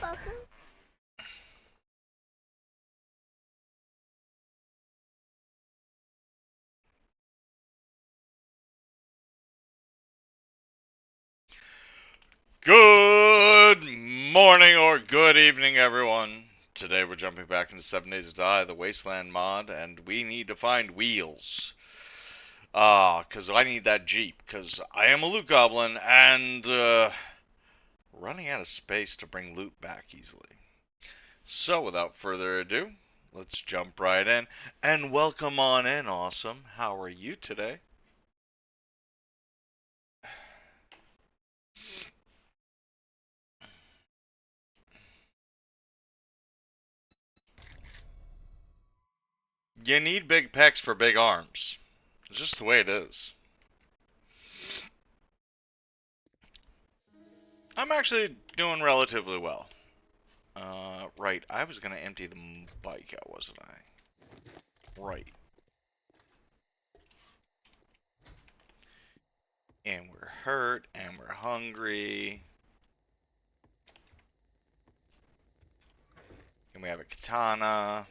welcome. Good morning or good evening, everyone. Today we're jumping back into 7 Days to Die, the Wasteland Mod, and we need to find wheels. Because I need that Jeep, because I am a loot goblin, and, running out of space to bring loot back easily. So, without further ado, let's jump right in, and welcome on in, Awesome. How are you today? You need big pecs for big arms. It's just the way it is. I'm actually doing relatively well. Right, I was gonna empty the bike out, wasn't I? Right. And we're hurt, and we're hungry. And we have a katana.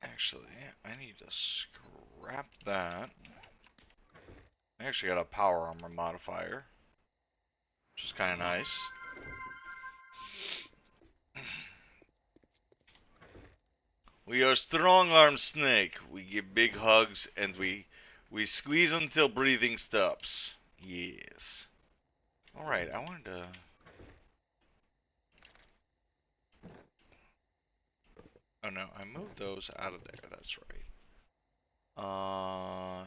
Actually, I need to scrap that. I actually got a power armor modifier, which is kind of nice. We are strong-arm snake. We give big hugs and we squeeze until breathing stops. Yes. All right, I wanted to. Oh no, I moved those out of there. That's right. Right,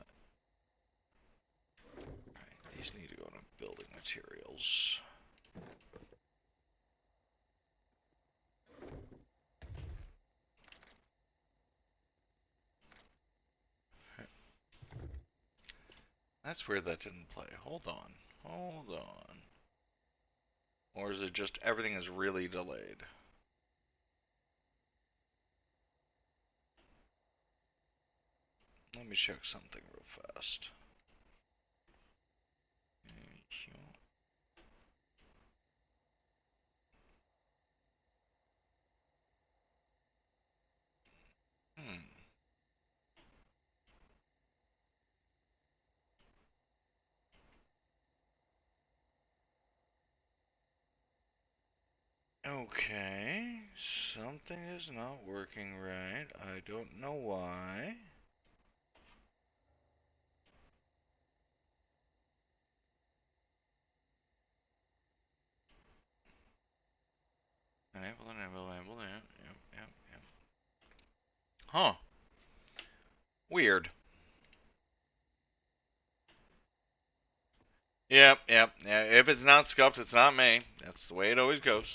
these need to go into building materials. That's weird that didn't play. Hold on. Hold on. Or is it just everything is really delayed? Let me check something real fast. Hmm. Okay, something is not working right. I don't know why. Enable, yep. Huh. Weird. Yep. Yeah, if it's not scuffed, it's not me. That's the way it always goes.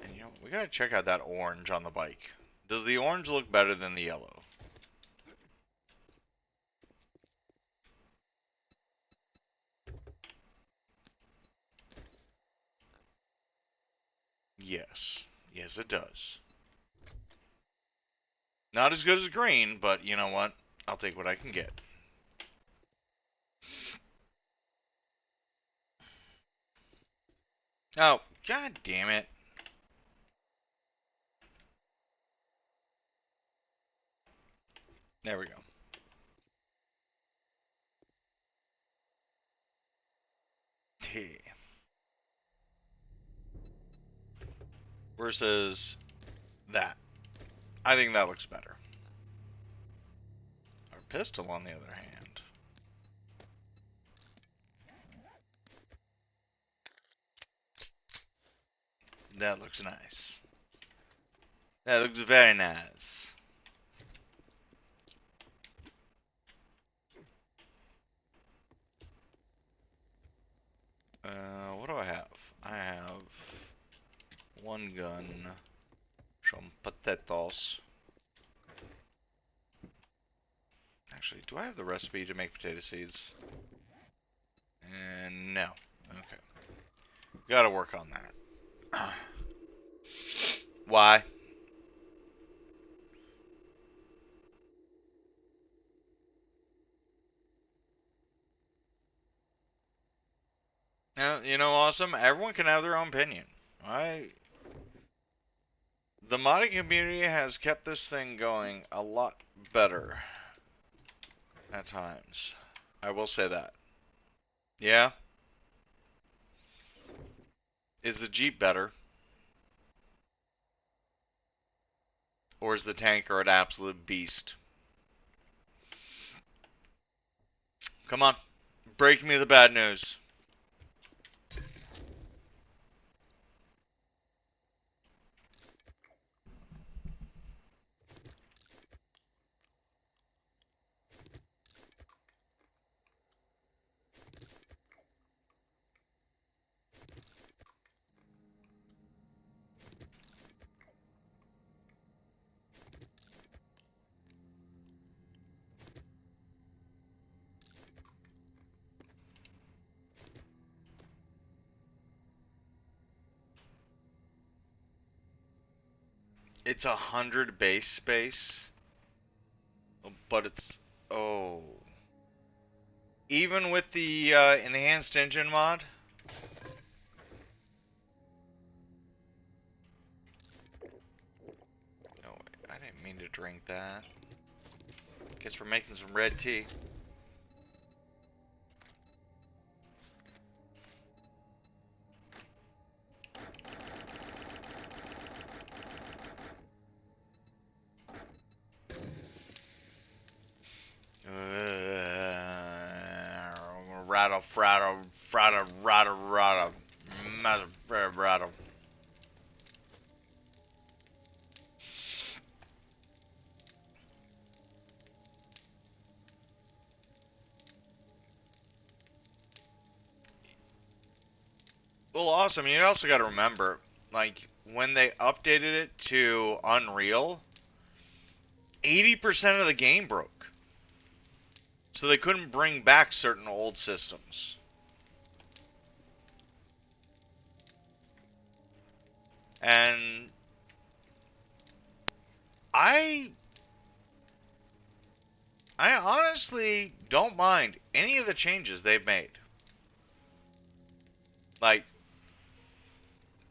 And you know, we gotta check out that orange on the bike. Does the orange look better than the yellow? Yes. Yes, it does. Not as good as green, but you know what? I'll take what I can get. Oh, god damn it. There we go. Versus that. I think that looks better. Our pistol, on the other hand. That looks nice. That looks very nice. What do I have? I have one gun, some potatoes. Actually, do I have the recipe to make potato seeds? And no. Okay. Gotta work on that. Why? You know, awesome. Everyone can have their own opinion. The modding community has kept this thing going a lot better at times. I will say that. Yeah? Is the Jeep better? Or is the tanker an absolute beast? Come on. Break me the bad news. It's 100 base space. But it's... Oh. Even with the enhanced engine mod? No, I didn't mean to drink that. Guess we're making some red tea. Rattle, rattle, rattle, rattle, rattle, rattle. Well, awesome. You also got to remember, like, when they updated it to Unreal, 80% of the game broke. So they couldn't bring back certain old systems. And I honestly don't mind any of the changes they've made. Like,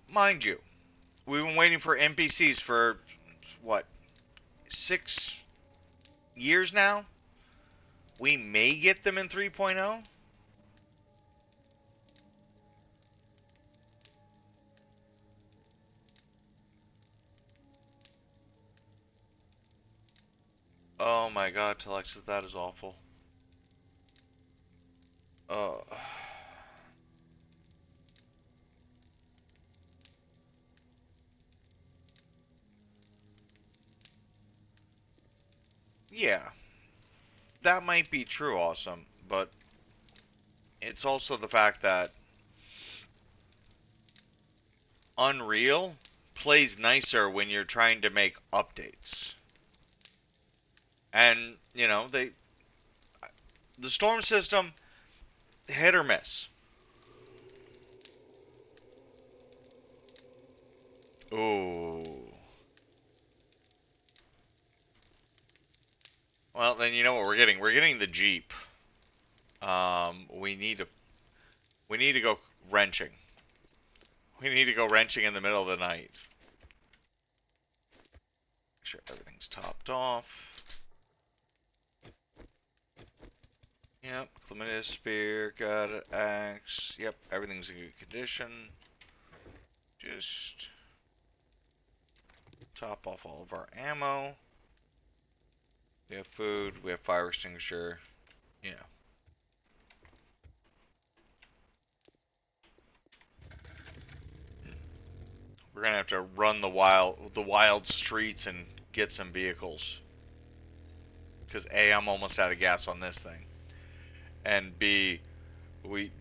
mind you, we've been waiting for NPCs for, what, 6 years now? We may get them in 3.0. Oh my god, Telexis, that is awful. Oh. Yeah, that might be true, awesome, but it's also the fact that Unreal plays nicer when you're trying to make updates. And, you know, the storm system, hit or miss. Ooh. Well, then you know what we're getting? We're getting the Jeep. We need to go wrenching. We need to go wrenching in the middle of the night. Make sure everything's topped off. Yep, chlamydia spear, got it, axe. Yep, everything's in good condition. Just top off all of our ammo. We have food, we have fire extinguisher. Yeah. We're gonna have to run the wild streets and get some vehicles. Because A, I'm almost out of gas on this thing, and B, we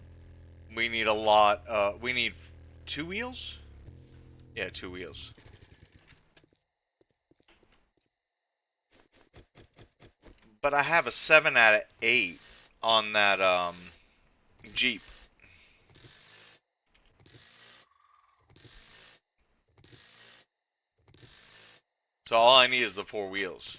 we need a lot. We need 2 wheels. Yeah, 2 wheels. But I have a 7 out of 8 on that Jeep. So all I need is the 4 wheels.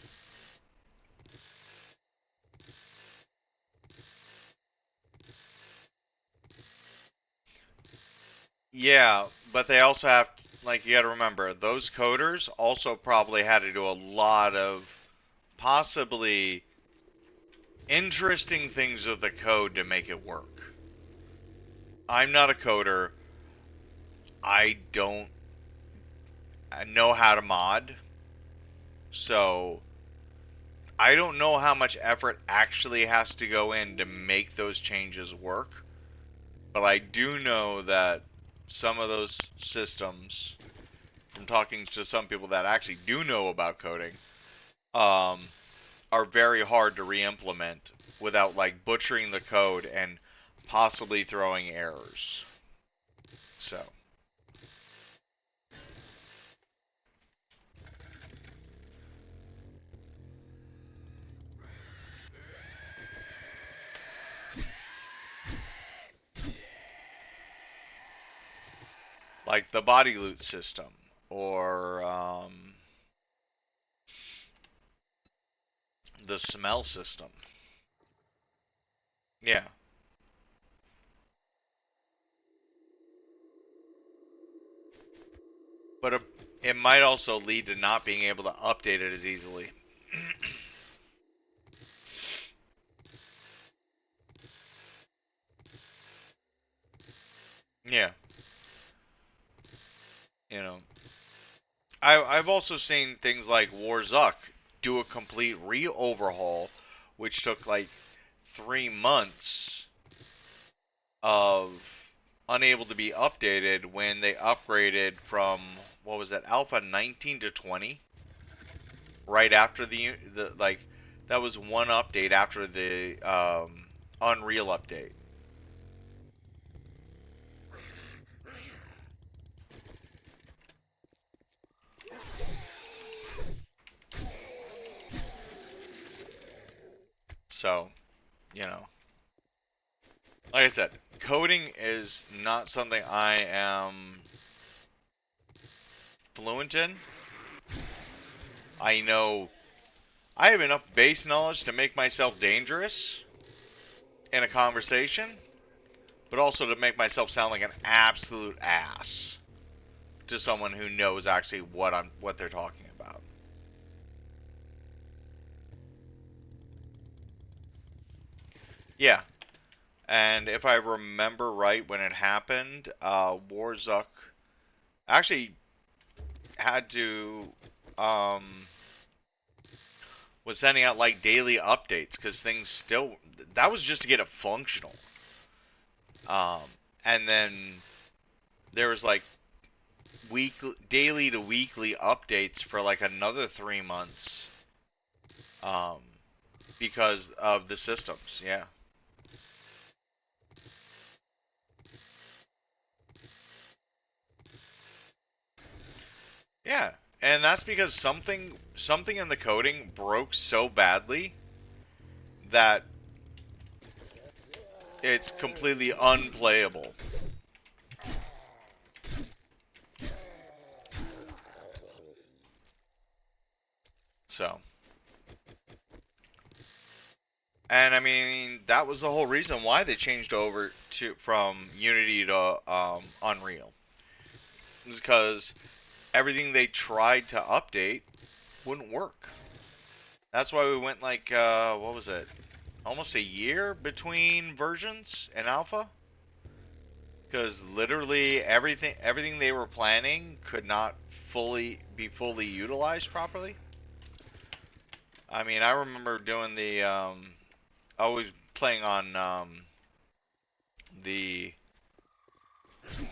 Yeah, but they also have, like, you gotta remember, those coders also probably had to do a lot of possibly interesting things with the code to make it work. I'm not a coder. I don't know how to mod, so I don't know how much effort actually has to go in to make those changes work. But I do know that some of those systems, from talking to some people that actually do know about coding, um, are very hard to re-implement without like butchering the code and possibly throwing errors. So, like the body loot system or the smell system. Yeah, but it might also lead to not being able to update it as easily. Yeah, you know. I've also seen things like Warzuk do a complete re-overhaul, which took like 3 months of unable to be updated when they upgraded from, what was that, Alpha 19 to 20, right after the like, that was one update after the Unreal update. So, you know, like I said, coding is not something I am fluent in. I know I have enough base knowledge to make myself dangerous in a conversation, but also to make myself sound like an absolute ass to someone who knows actually what they're talking about. Yeah, and if I remember right, when it happened, Warzuk actually had to um, was sending out like daily updates because things still, that was just to get it functional. Um, and then there was like daily to weekly updates for like another 3 months, um, because of the systems. Yeah, yeah, and that's because something in the coding broke so badly that it's completely unplayable. So, and I mean that was the whole reason why they changed over to from Unity to Unreal, because everything they tried to update wouldn't work. That's why we went like, what was it? Almost a year between versions and alpha, because literally everything they were planning could not fully utilized properly. I mean, I remember doing the always playing on the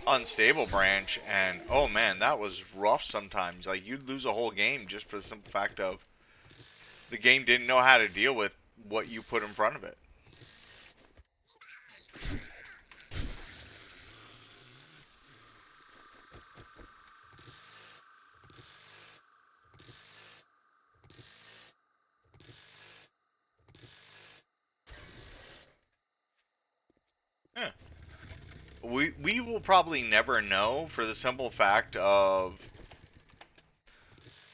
unstable branch, and oh man, that was rough sometimes. Like, you'd lose a whole game just for the simple fact of the game didn't know how to deal with what you put in front of it. Yeah. We will probably never know for the simple fact of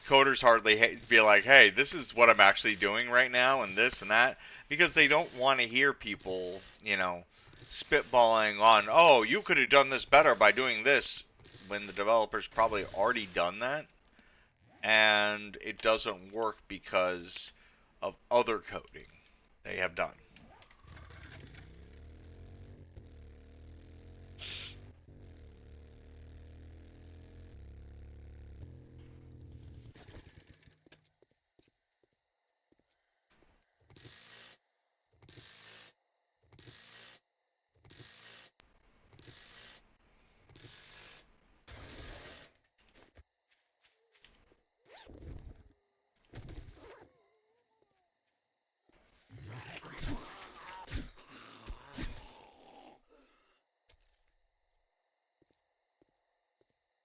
coders hardly be like, hey, this is what I'm actually doing right now, and this and that, because they don't want to hear people, spitballing on, oh, you could have done this better by doing this, when the developer's probably already done that, and it doesn't work because of other coding they have done.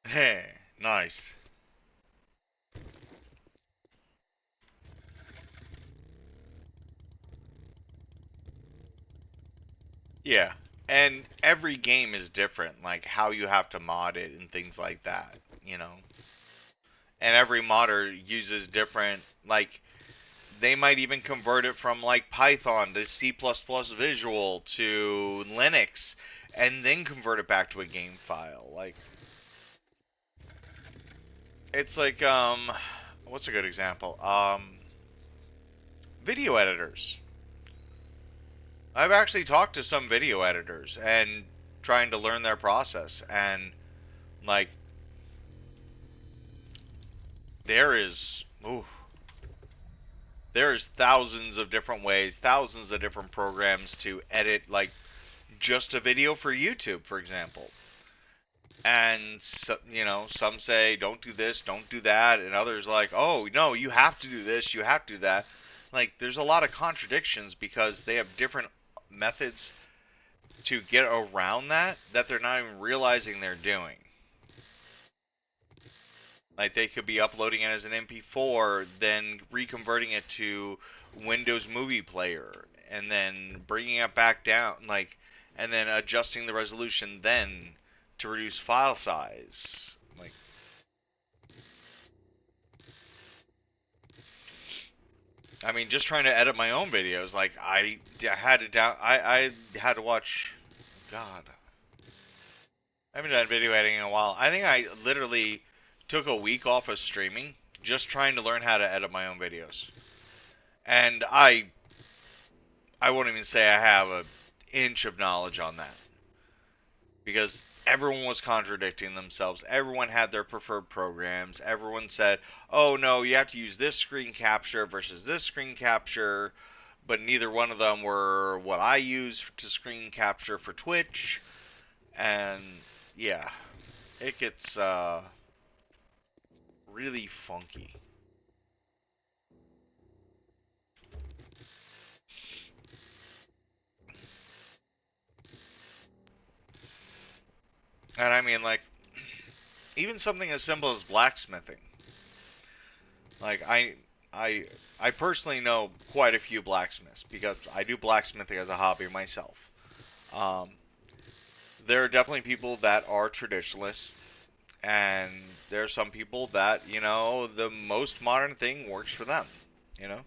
Hey, nice. Yeah. And every game is different, like how you have to mod it and things like that, you know. And every modder uses different, like, they might even convert it from like Python to C++ Visual to Linux and then convert it back to a game file. Like, it's like what's a good example? Video editors. I've actually talked to some video editors and trying to learn their process, and like, there is ooh, there's thousands of different ways, thousands of different programs to edit, like, just a video for YouTube, for example. And so, some say don't do this, don't do that, and others like, oh no, you have to do this, you have to do that. Like, there's a lot of contradictions because they have different methods to get around that they're not even realizing they're doing. Like, they could be uploading it as an MP4, then reconverting it to Windows Movie Player, and then bringing it back down, like, and then adjusting the resolution then to reduce file size. Like, I mean, just trying to edit my own videos, like, I had to I had to watch, God, I haven't done video editing in a while. I think I literally took a week off of streaming just trying to learn how to edit my own videos. And I won't even say I have an inch of knowledge on that because everyone was contradicting themselves. Everyone had their preferred programs. Everyone said, "Oh no, you have to use this screen capture versus this screen capture," but neither one of them were what I use to screen capture for Twitch. And yeah, it gets really funky. And I mean, like, even something as simple as blacksmithing. Like, I I personally know quite a few blacksmiths because I do blacksmithing as a hobby myself. Um, there are definitely people that are traditionalists, and there are some people that, the most modern thing works for them, you know?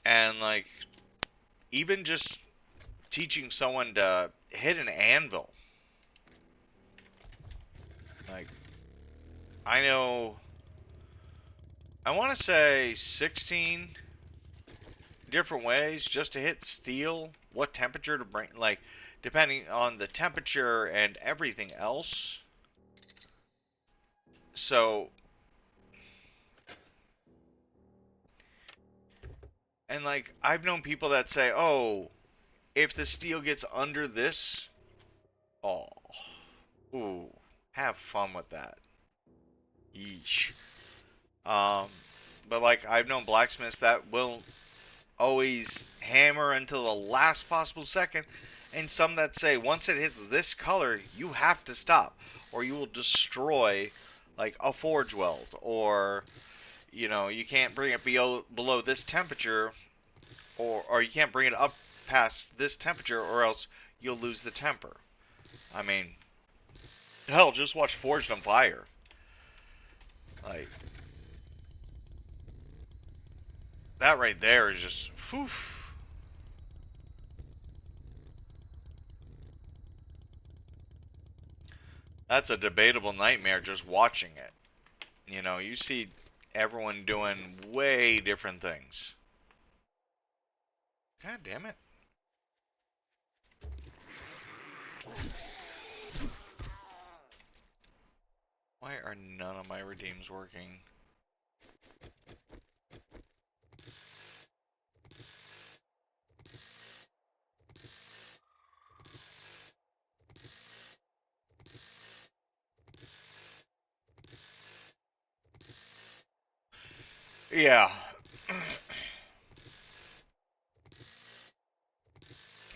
And, like, even just teaching someone to hit an anvil. Like, I know, I want to say 16 different ways just to hit steel, what temperature to bring, like, depending on the temperature and everything else. So, and like, I've known people that say, oh, if the steel gets under this Oh. Ooh. Have fun with that. Yeesh. Um, but like I've known blacksmiths that will always hammer until the last possible second, and some that say once it hits this color, you have to stop, or you will destroy like a forge weld, or you can't bring it below this temperature, or you can't bring it up past this temperature, or else you'll lose the temper. I mean, hell, just watch Forged on Fire. Like that right there is just, whew. That's a debatable nightmare just watching it. You see everyone doing way different things. God damn it. Why are none of my redeems working? Yeah.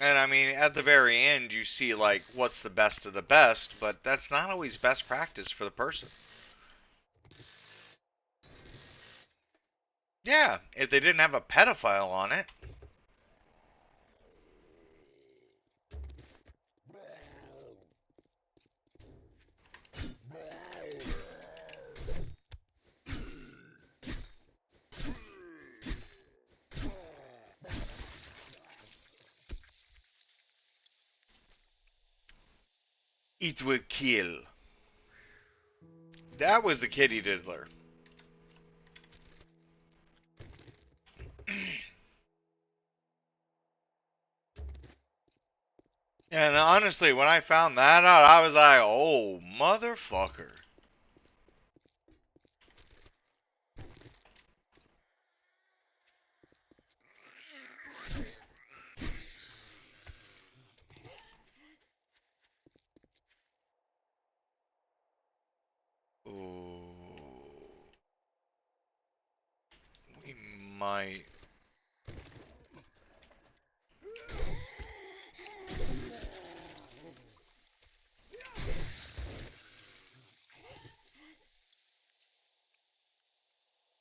And I mean, at the very end, you see, like, what's the best of the best, but that's not always best practice for the person. Yeah, if they didn't have a pedophile on it. It will kill. That was the kitty diddler. And honestly, when I found that out, I was like, oh, motherfucker. Ooh. We might.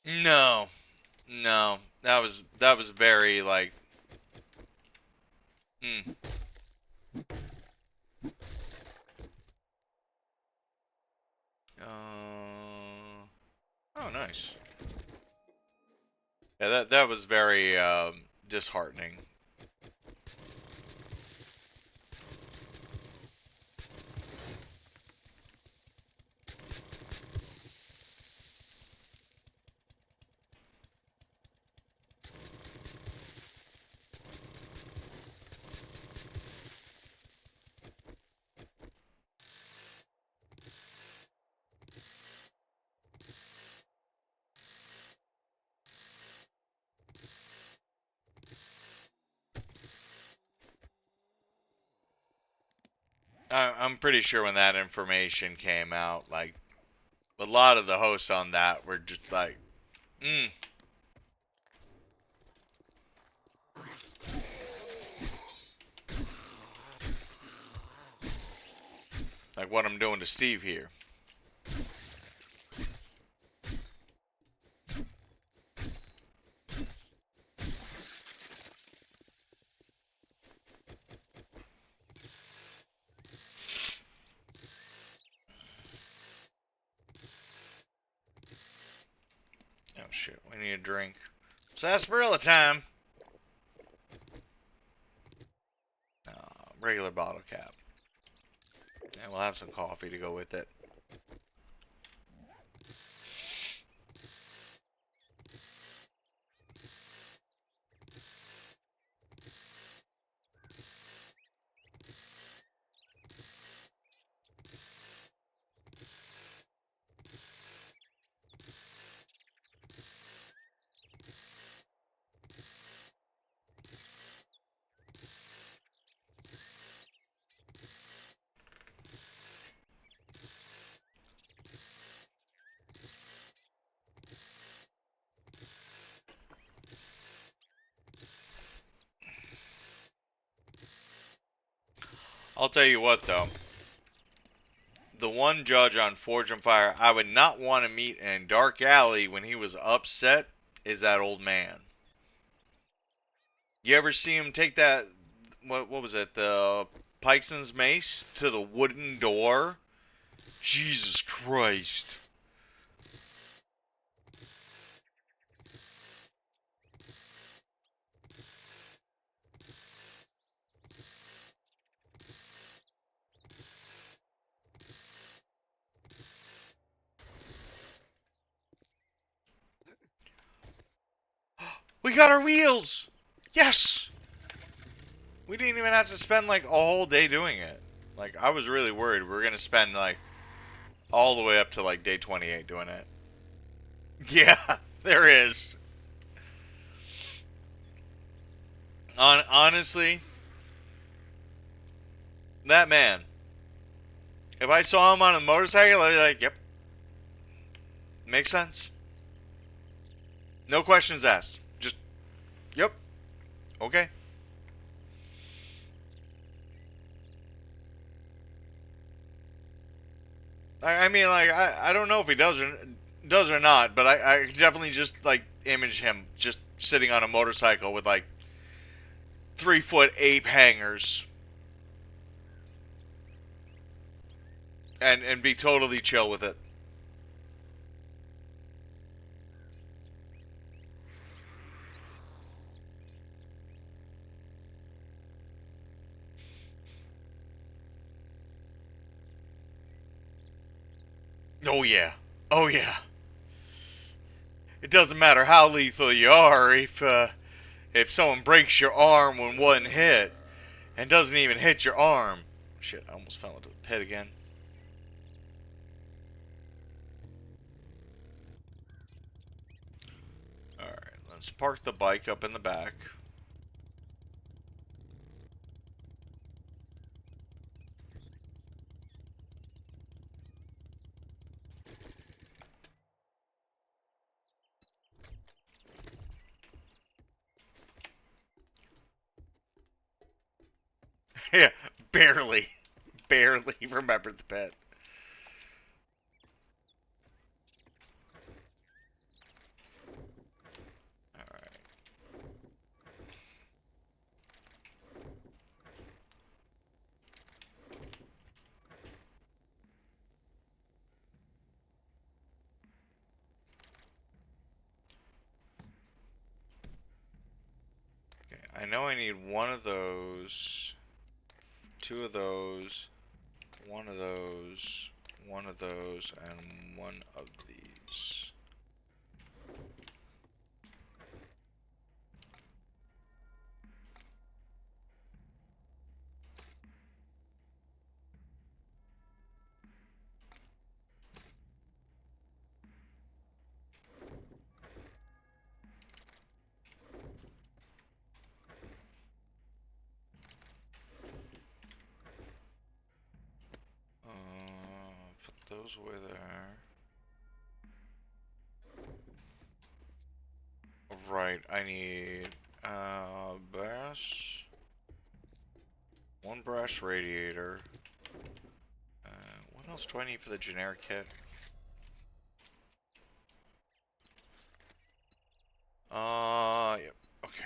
No. No. That was very like hmm. Oh nice. Yeah, that was very disheartening. I'm pretty sure when that information came out, like a lot of the hosts on that were just like, mm, like what I'm doing to Steve here. Oh shit, we need a drink. Sarsaparilla time. Regular bottle cap. And we'll have some coffee to go with it. I'll tell you what, though. The one judge on Forge and Fire I would not want to meet in Dark Alley when he was upset is that old man. You ever see him take that, what was it, the Pikeson's mace to the wooden door? Jesus Christ. We got our wheels! Yes! We didn't even have to spend like a whole day doing it. Like, I was really worried we were gonna spend like all the way up to like day 28 doing it. Yeah, there is. Honestly, that man. If I saw him on a motorcycle, I'd be like, yep, makes sense. No questions asked. Just, yep, okay. I mean, like, I don't know if he does or not, but I definitely just like image him just sitting on a motorcycle with like 3-foot ape hangers and be totally chill with it. Oh yeah, oh yeah. It doesn't matter how lethal you are if someone breaks your arm with one hit and doesn't even hit your arm. Shit, I almost fell into the pit again. Alright, let's park the bike up in the back. Yeah, barely. Barely remembered the pit. Alright. Okay, I know I need one of those, two of those, one of those, one of those, and one of these. Put those away there. Right, I need brass, one brass radiator. What else do I need for the generic kit? Yep. Okay,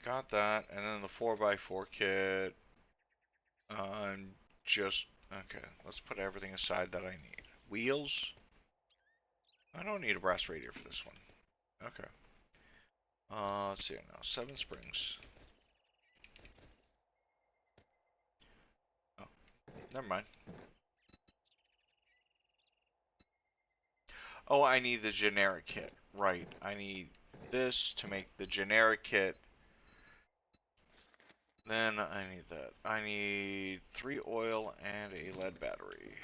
got that, and then the 4x4 kit. Just okay. Let's put everything aside that I need. Wheels. I don't need a brass radiator for this one. Okay. Let's see now. 7 springs. Oh, never mind. Oh, I need the generic kit. Right. I need this to make the generic kit. Then I need that. I need 3 oil and a lead battery.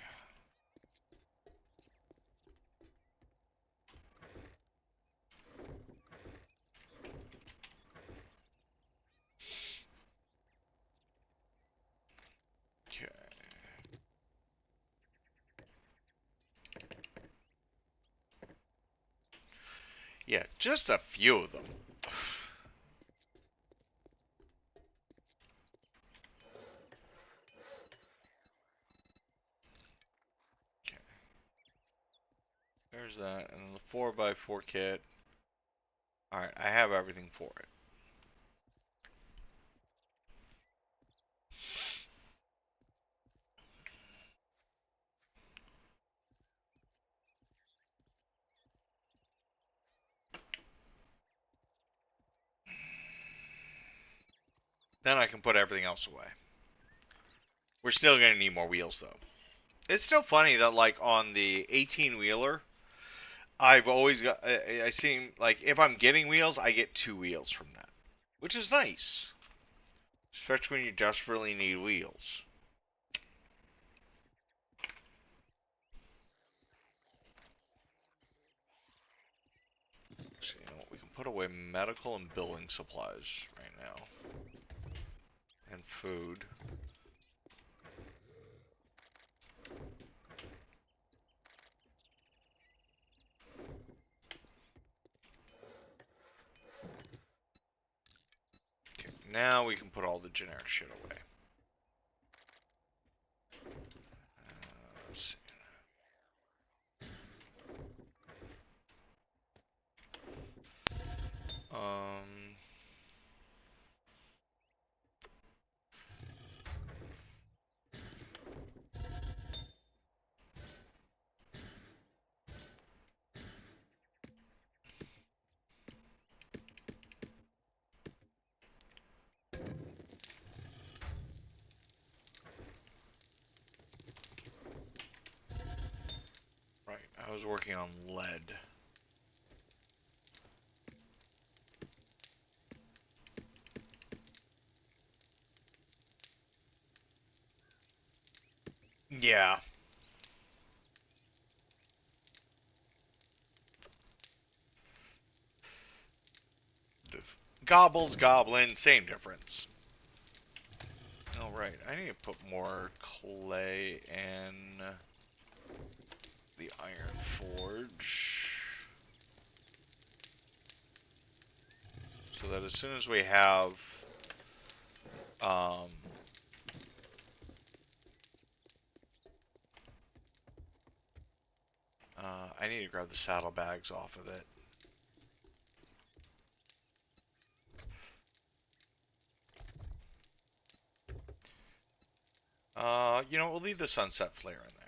Okay. Yeah, just a few of them. There's that. And the 4x4 kit. Alright, I have everything for it. Then I can put everything else away. We're still going to need more wheels, though. It's still funny that, like, on the 18-wheeler, I've always got... I seem like, if I'm getting wheels, I get 2 wheels from that. Which is nice. Especially when you desperately need wheels. So, you know what? We can put away medical and building supplies right now. And food. Okay, now we can put all the generic shit away. Let's see. Right, I was working on lead. Yeah. Gobbles, goblin, same difference. Alright, I need to put more clay in the iron forge. So that as soon as we have I need to grab the saddlebags off of it. You know, we'll leave the sunset flare in there.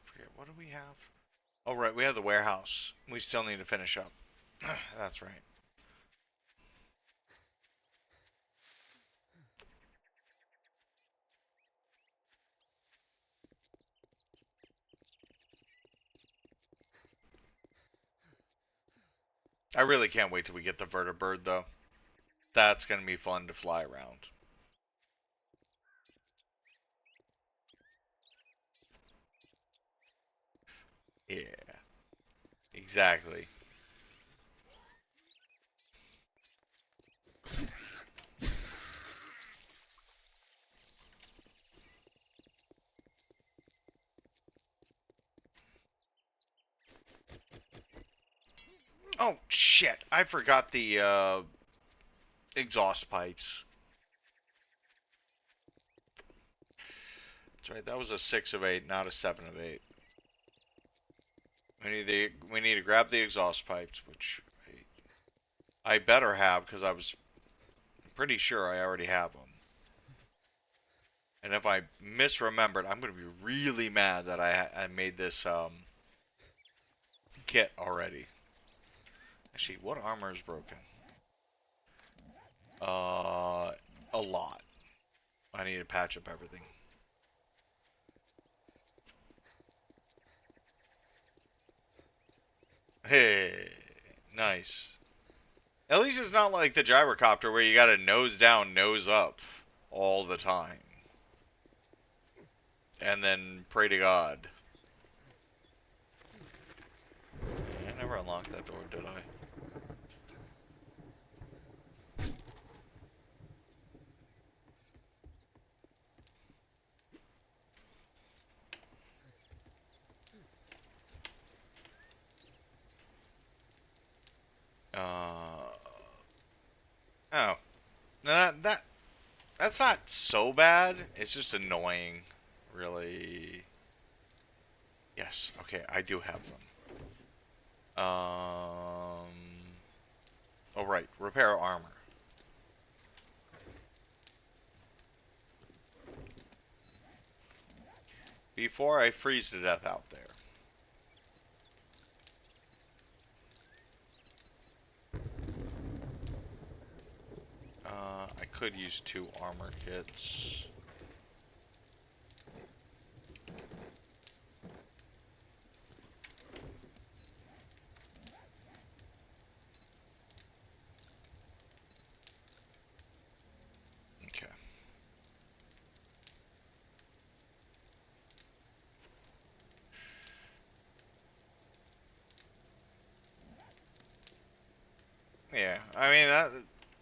Forget, what do we have? Oh, right, we have the warehouse. We still need to finish up. That's right. I really can't wait till we get the vertibird, though. That's going to be fun to fly around. Yeah. Exactly. Oh, shit. I forgot the, exhaust pipes. That's right. That was a 6 of 8, not a 7 of 8. We need to grab the exhaust pipes, which I better have, because I was pretty sure I already have them. And if I misremembered, I'm going to be really mad that I made this kit already. Actually, what armor is broken? A lot. I need to patch up everything. Hey, nice. At least it's not like the gyrocopter where you gotta nose down, nose up all the time. And then pray to God. I never unlocked that door, did I? it's not so bad. It's just annoying, really. Yes, okay, I do have them. Oh right, repair armor. Before I freeze to death out there. I could use 2 armor kits. Okay. Yeah, I mean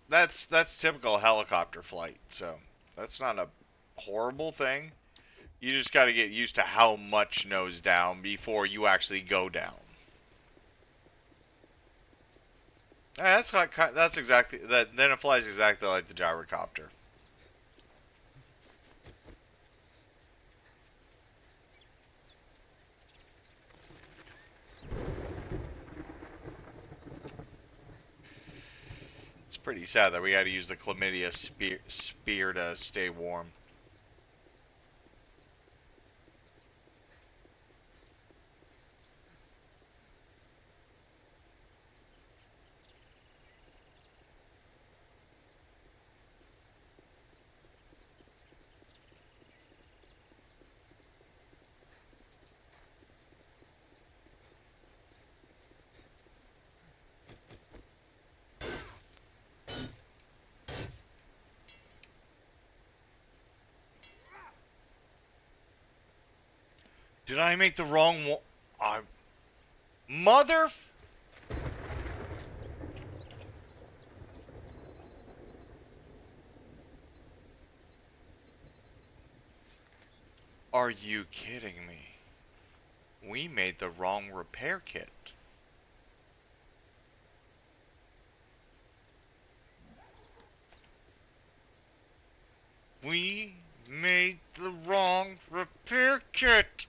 that's typical helicopter flight, so that's not a horrible thing. You just got to get used to how much nose down before you actually go down. That's exactly that. Then it flies exactly like the gyrocopter. It's pretty sad that we got to use the chlamydia spear to stay warm. Did I make the wrong one? Mother. Are you kidding me? We made the wrong repair kit. We made the wrong repair kit.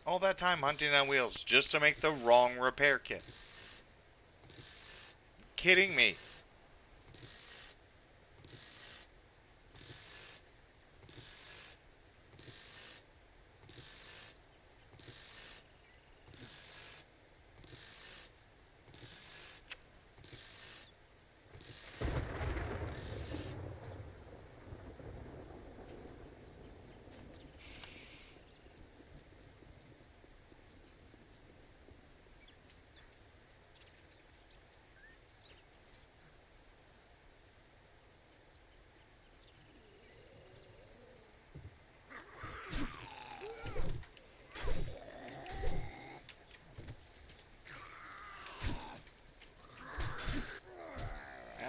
All that time hunting on wheels just to make the wrong repair kit. Kidding me.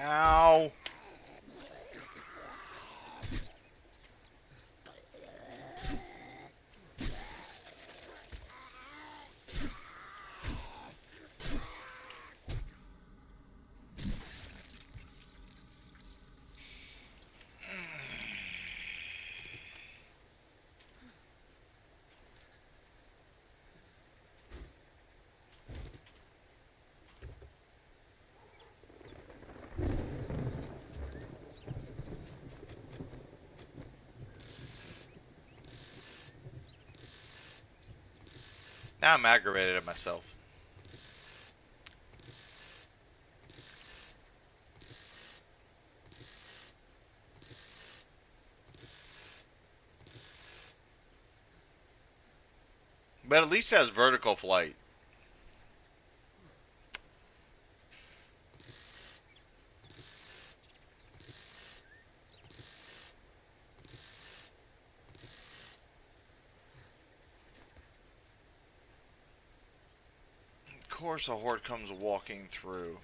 Ow. Now I'm aggravated at myself. But at least it has vertical flight. Of course a horde comes walking through.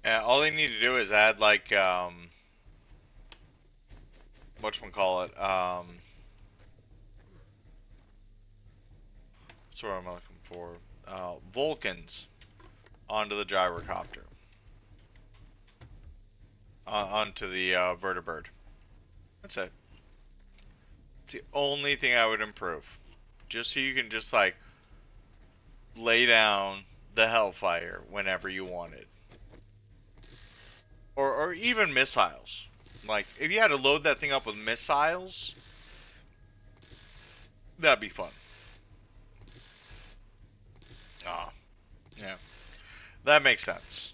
Yeah, all they need to do is add like whatchamacallit, what's what I'm looking for? Vulcans onto the gyrocopter. Onto the vertibird. That's it. It's the only thing I would improve. Just so you can just like lay down the Hellfire whenever you want it. Or even missiles. Like, if you had to load that thing up with missiles, that'd be fun. Ah, yeah. That makes sense.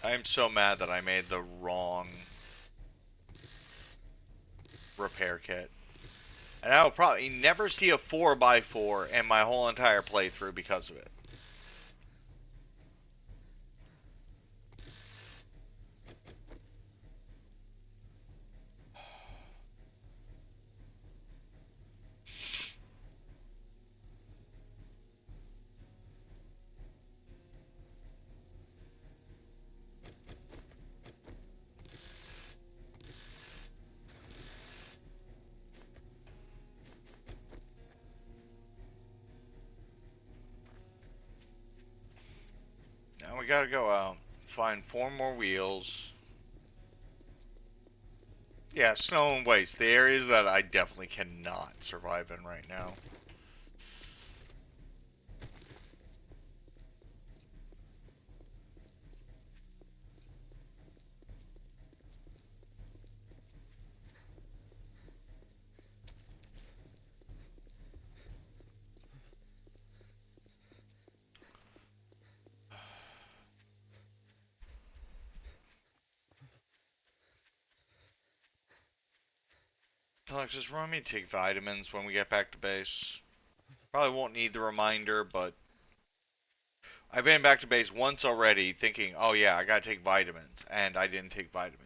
I am so mad that I made the wrong repair kit. And I will probably never see a 4x4 in my whole entire playthrough because of it. Now we gotta go out, find 4 more wheels. Yeah, snow and waste, the areas that I definitely cannot survive in right now. Alex, just remind me to take vitamins when we get back to base. Probably won't need the reminder, but I've been back to base once already thinking, oh yeah, I gotta take vitamins, and I didn't take vitamins.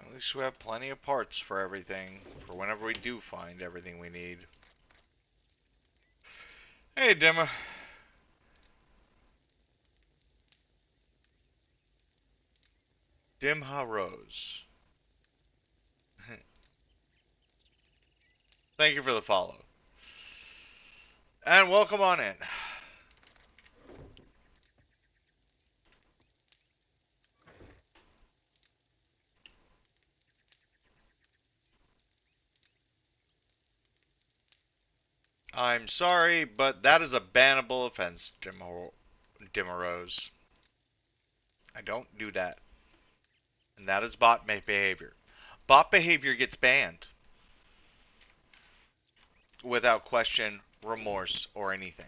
At least we have plenty of parts for everything, for whenever we do find everything we need. Hey, Dimma. Dimha Rose. Thank you for the follow. And welcome on in. I'm sorry, but that is a bannable offense, Dimmerose. I don't do that. And that is bot behavior. Bot behavior gets banned without question, remorse, or anything.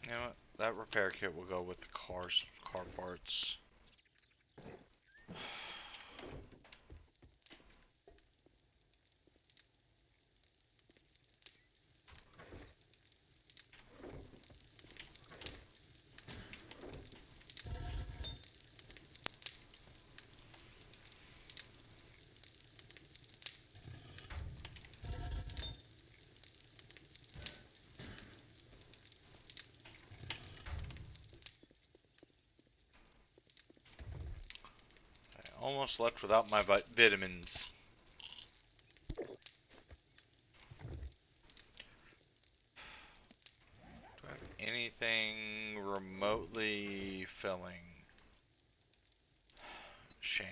You know what? That repair kit will go with the car parts. I almost left without my vitamins. Do I have anything remotely filling? Sham.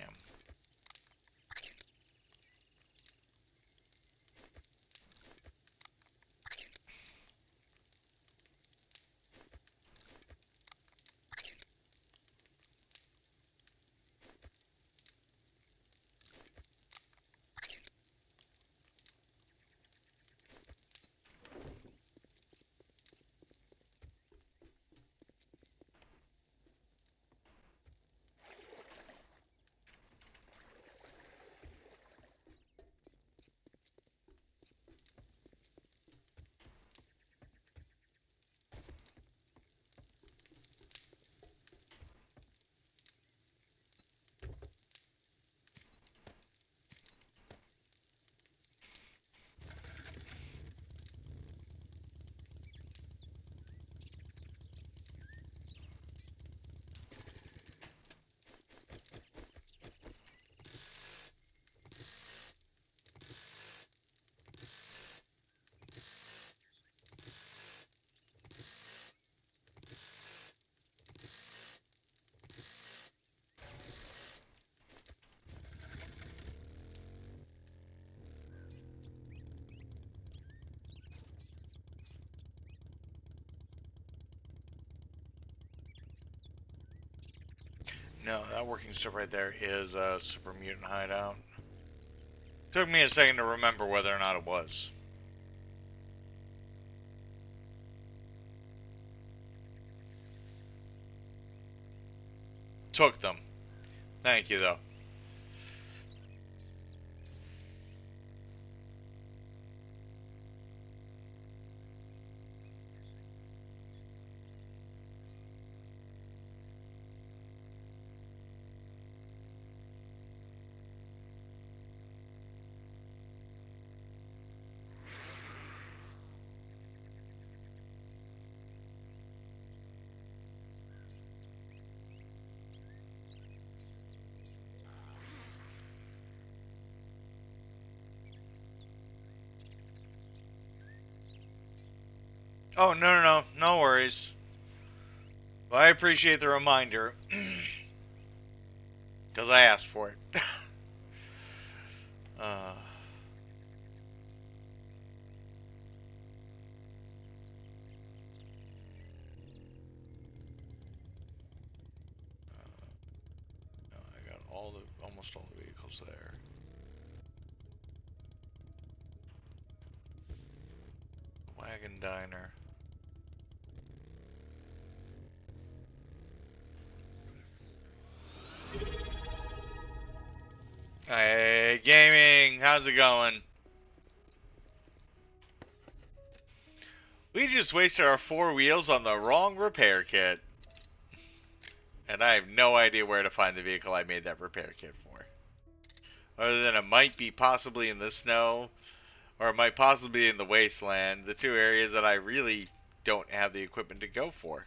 No, that working stuff right there is a super mutant hideout. Took me a second to remember whether or not it was. Took them. Thank you, though. Oh, no worries. Well, I appreciate the reminder. Because I asked for it. uh, no, I got almost all the vehicles there. Wagon diner. Hey, gaming, how's it going? We just wasted our 4 wheels on the wrong repair kit. And I have no idea where to find the vehicle I made that repair kit for. Other than it might be possibly in the snow, or it might possibly be in the wasteland, the 2 areas that I really don't have the equipment to go for.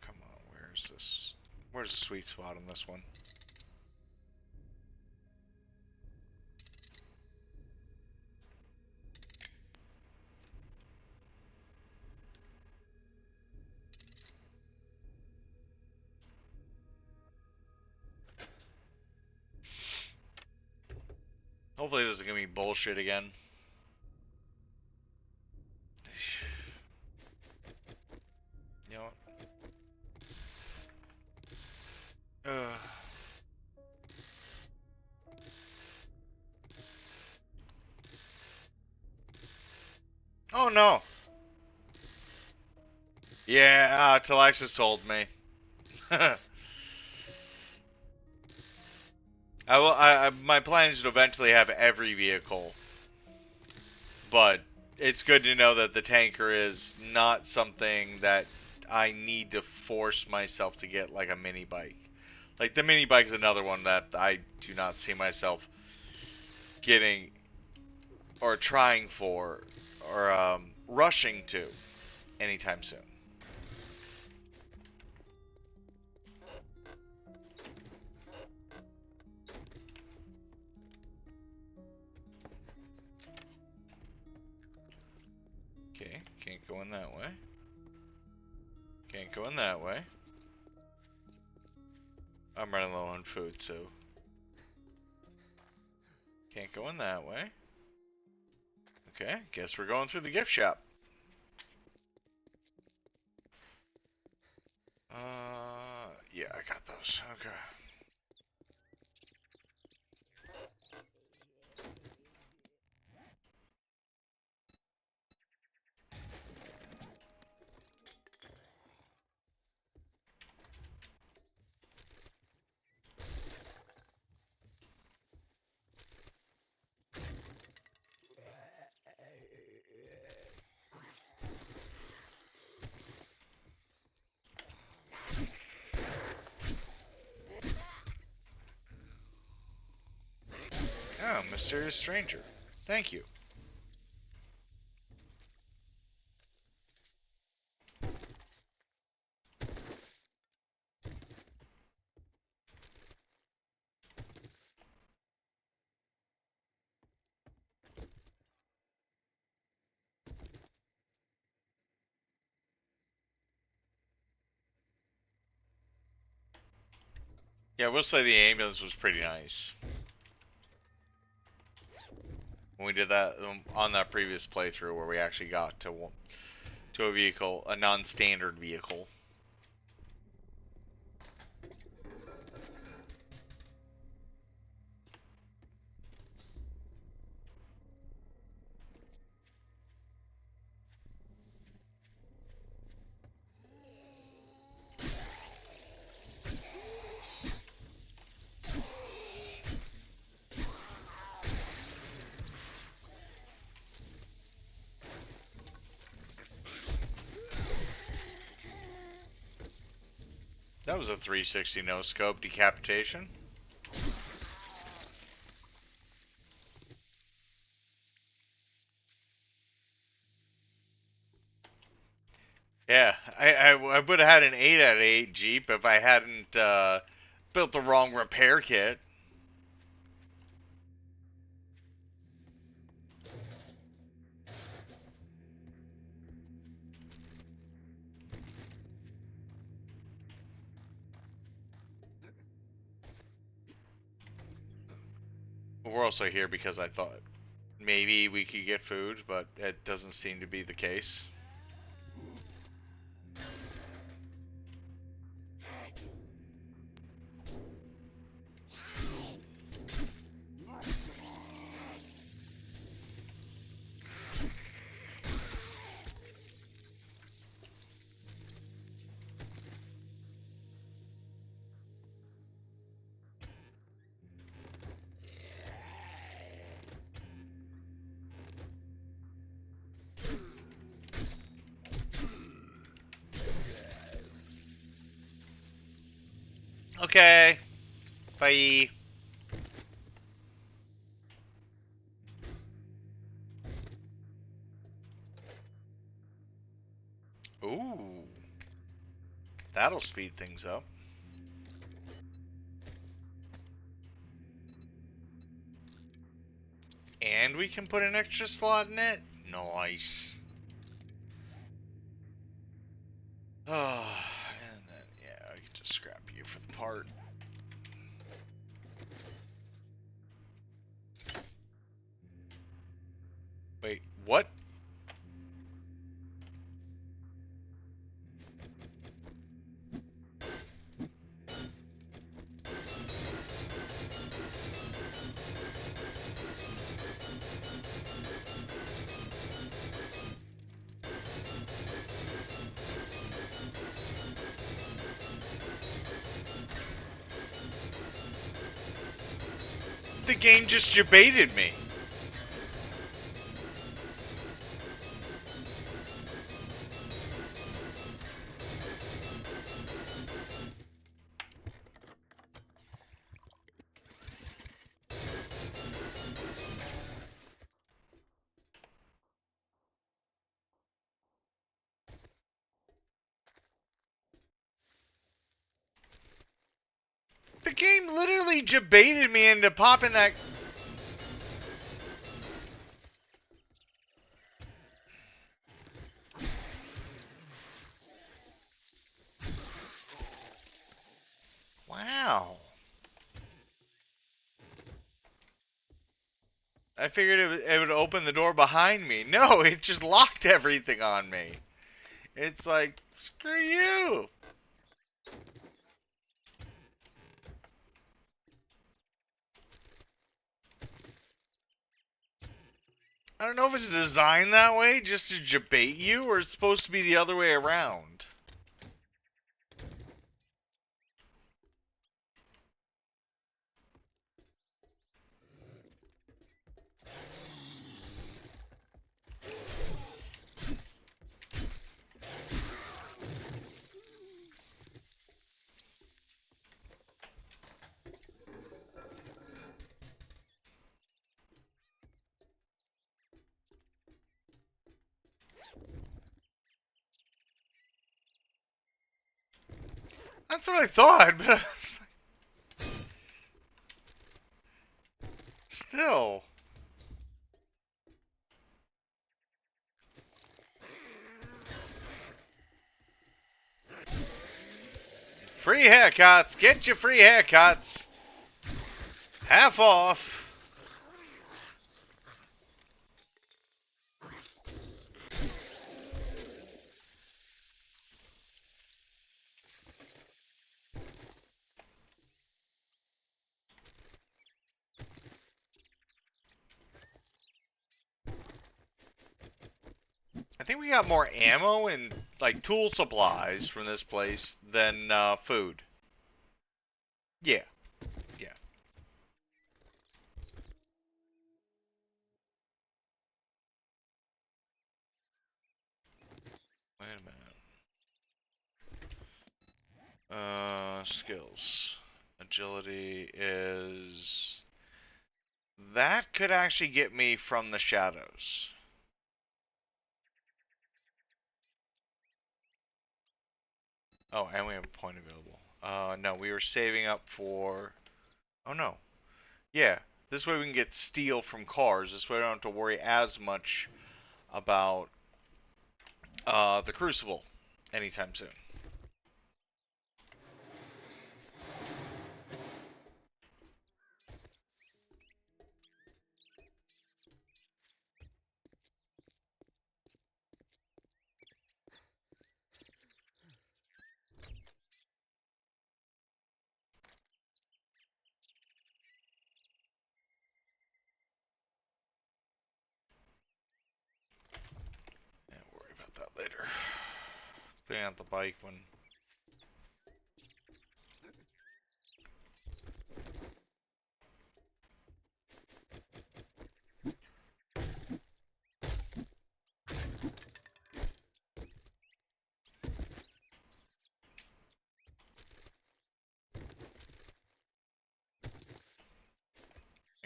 Come on, where's this? Where's the sweet spot on this one? Hopefully it doesn't give me bullshit again. You know what? Oh no! Yeah, Talaxis told me. My plan is to eventually have every vehicle, but it's good to know that the tanker is not something that I need to force myself to get like a mini bike. Like the mini bike is another one that I do not see myself getting or trying for or rushing to anytime soon. Okay, can't go in that way. Can't go in that way. I'm running low on food, so can't go in that way. Okay, guess we're going through the gift shop. Yeah, I got those. Okay. Oh, mysterious stranger. Thank you. Yeah, we'll say the ambulance was pretty nice. When we did that on that previous playthrough where we actually got to a vehicle, a non-standard vehicle. That was a 360 no scope decapitation. Yeah, I would have had an 8 out of 8 Jeep if I hadn't built the wrong repair kit. We're also here because I thought maybe we could get food, but it doesn't seem to be the case. Okay. Bye. Ooh. That'll speed things up. And we can put an extra slot in it? Nice. Oh, and then, yeah, I can just scrap you for the part. Wait, what? The game just debated me. The game literally debated me into popping that. Wow. I figured it would open the door behind me. No, it just locked everything on me. It's like, screw you. I don't know if it's designed that way just to debate you or it's supposed to be the other way around. That's what I thought, but I was like, still. Free haircuts. Get your free haircuts. Half off. I think we got more ammo and like tool supplies from this place than food. Yeah, yeah. Wait a minute. Skills. Agility is... That could actually get me from the shadows. Oh, and we have a point available. No, we were saving up for... Oh, no. Yeah, this way we can get steel from cars. This way I don't have to worry as much about the Crucible anytime soon. Yeah, worry about that later. Clean out the bike when...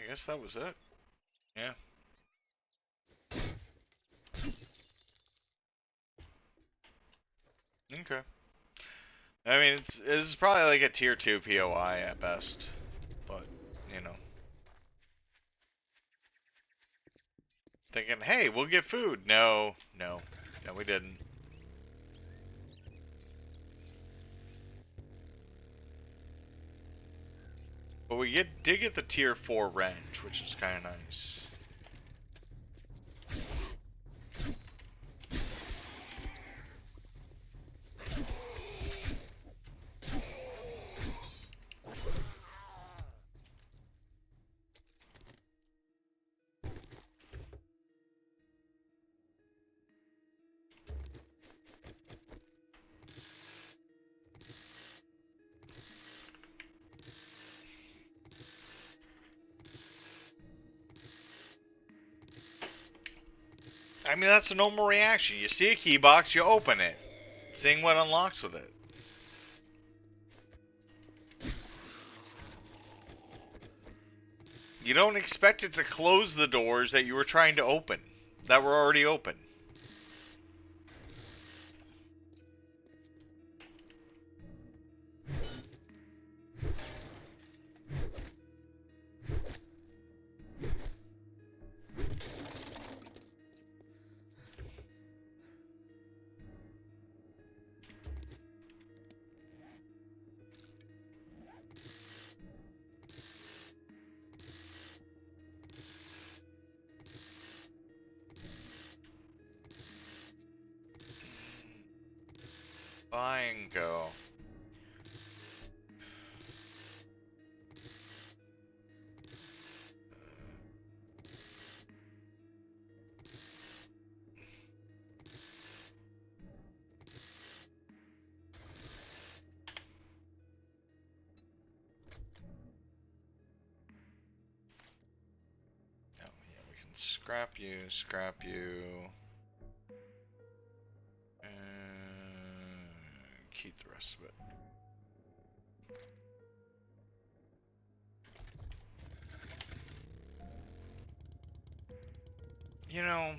I guess that was it. Yeah. Okay. I mean, it's probably like a tier 2 POI at best, but you know, thinking, hey, we'll get food. No, no, no, we didn't. But we did get the tier 4 wrench, which is kind of nice. I mean, that's a normal reaction. You see a key box, you open it, seeing what unlocks with it. You don't expect it to close the doors that you were trying to open, that were already open. Buy and go. Oh, yeah, we can scrap you, and keep the rest of it. You know,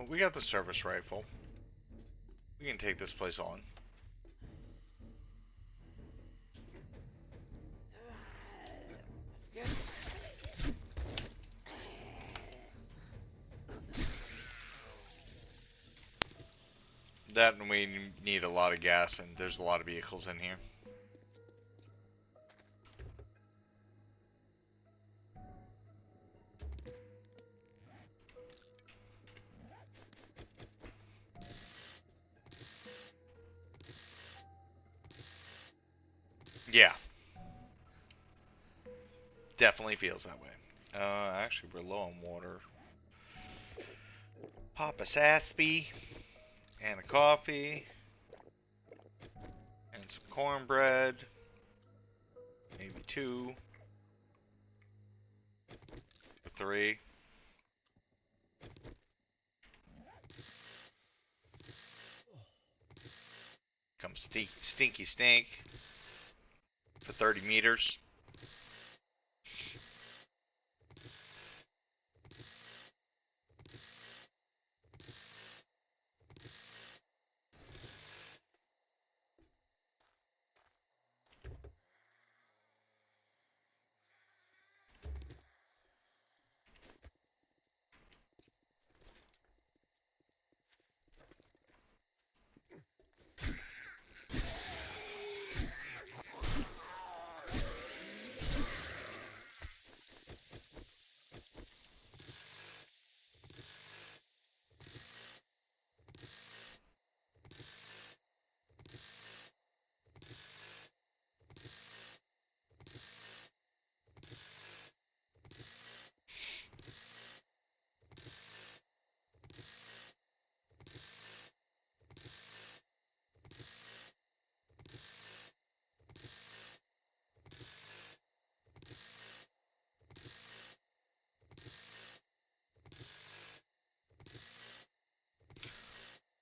we got the service rifle. We can take this place on. That, and we need a lot of gas, and there's a lot of vehicles in here. Yeah. Definitely feels that way. Actually, we're low on water. Pop a Saspy, and a coffee, and some cornbread. Maybe 2. Or 3. Come stinky snake for 30 meters.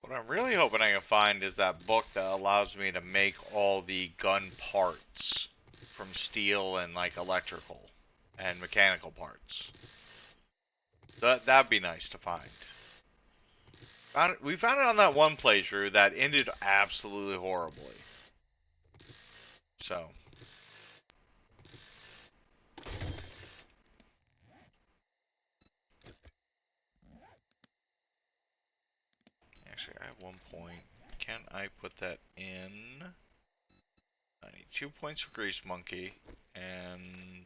What I'm really hoping I can find is that book that allows me to make all the gun parts from steel and like electrical and mechanical parts. That'd be nice to find. We found it on that one playthrough that ended absolutely horribly. So. Actually, I have 1 point. Can I put that in? I need 2 points for Grease Monkey and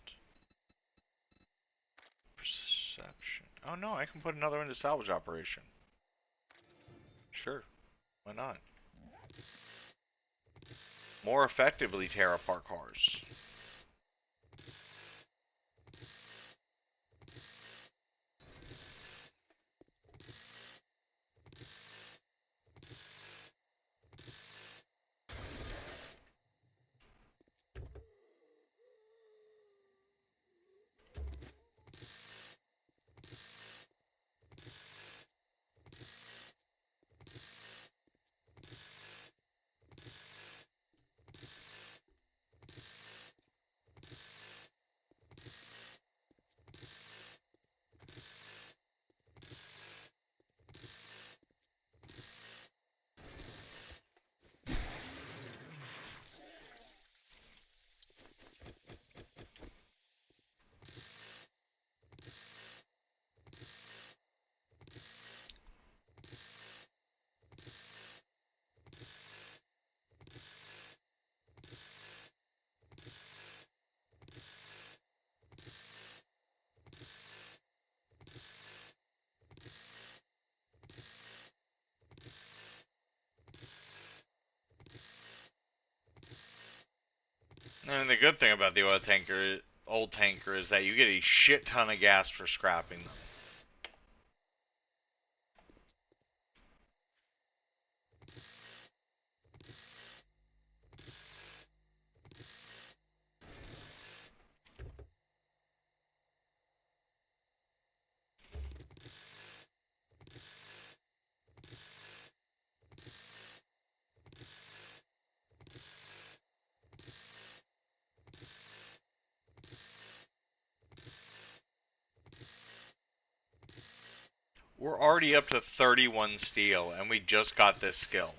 Perception. Oh no, I can put another into Salvage Operation. Sure, why not? More effectively tear apart cars. And the good thing about the old tanker is that you get a shit ton of gas for scrapping them. We're already up to 31 steel, and we just got this skill.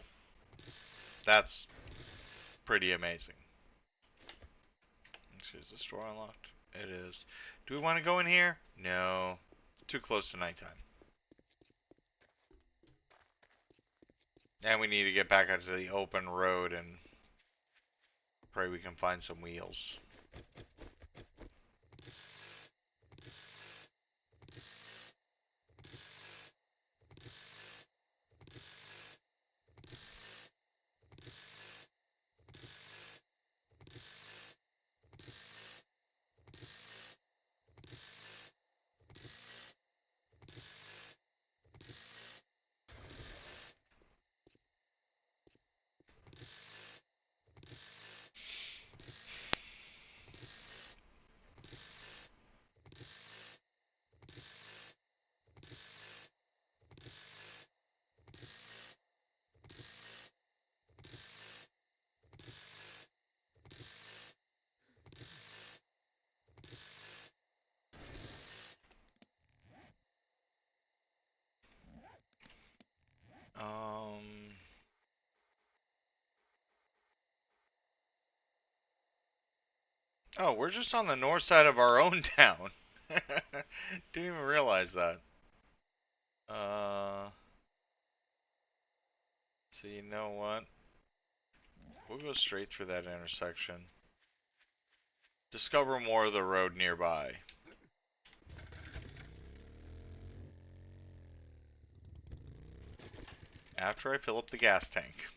That's pretty amazing. Let's see, is this door unlocked? It is. Do we want to go in here? No. It's too close to nighttime. And we need to get back out to the open road and pray we can find some wheels. Oh, we're just on the north side of our own town. Didn't even realize that. So you know what? We'll go straight through that intersection. Discover more of the road nearby. After I fill up the gas tank.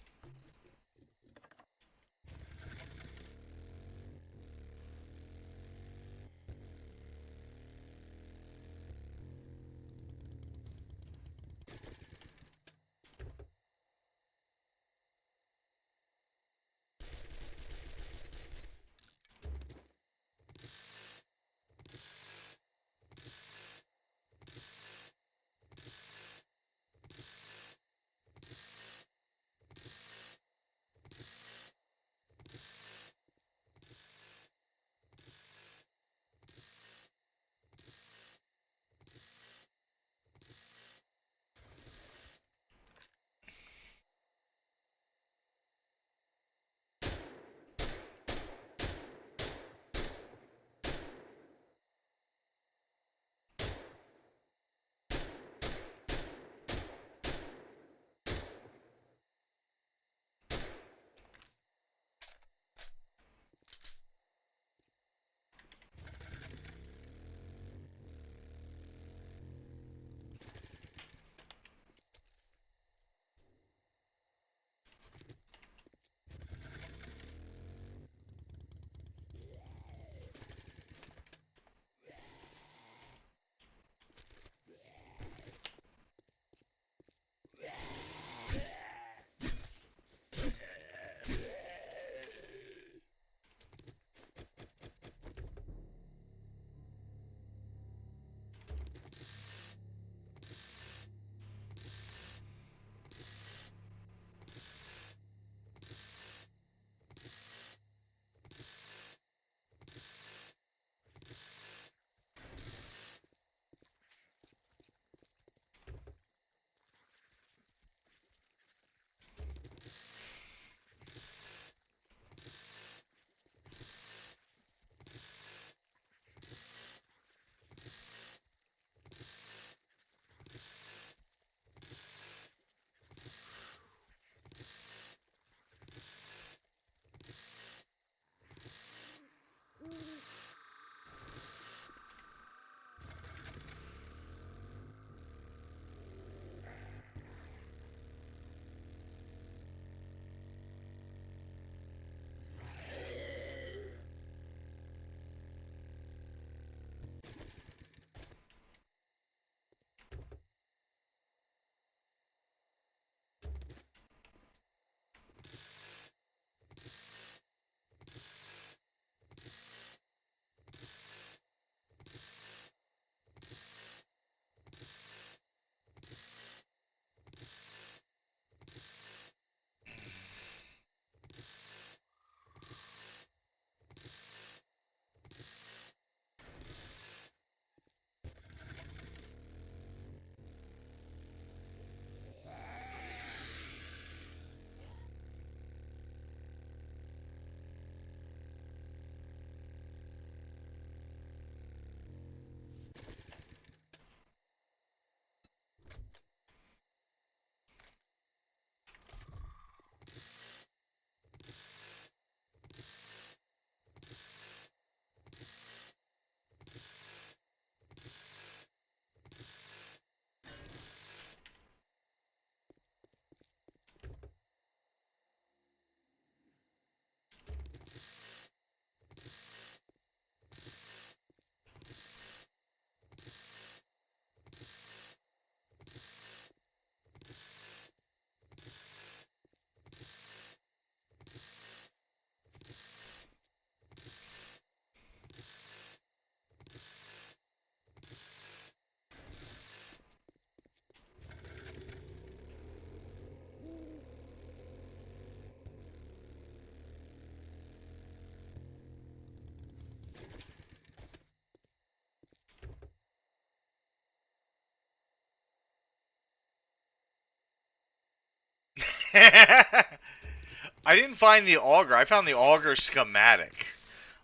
I didn't find the auger. I found the auger schematic.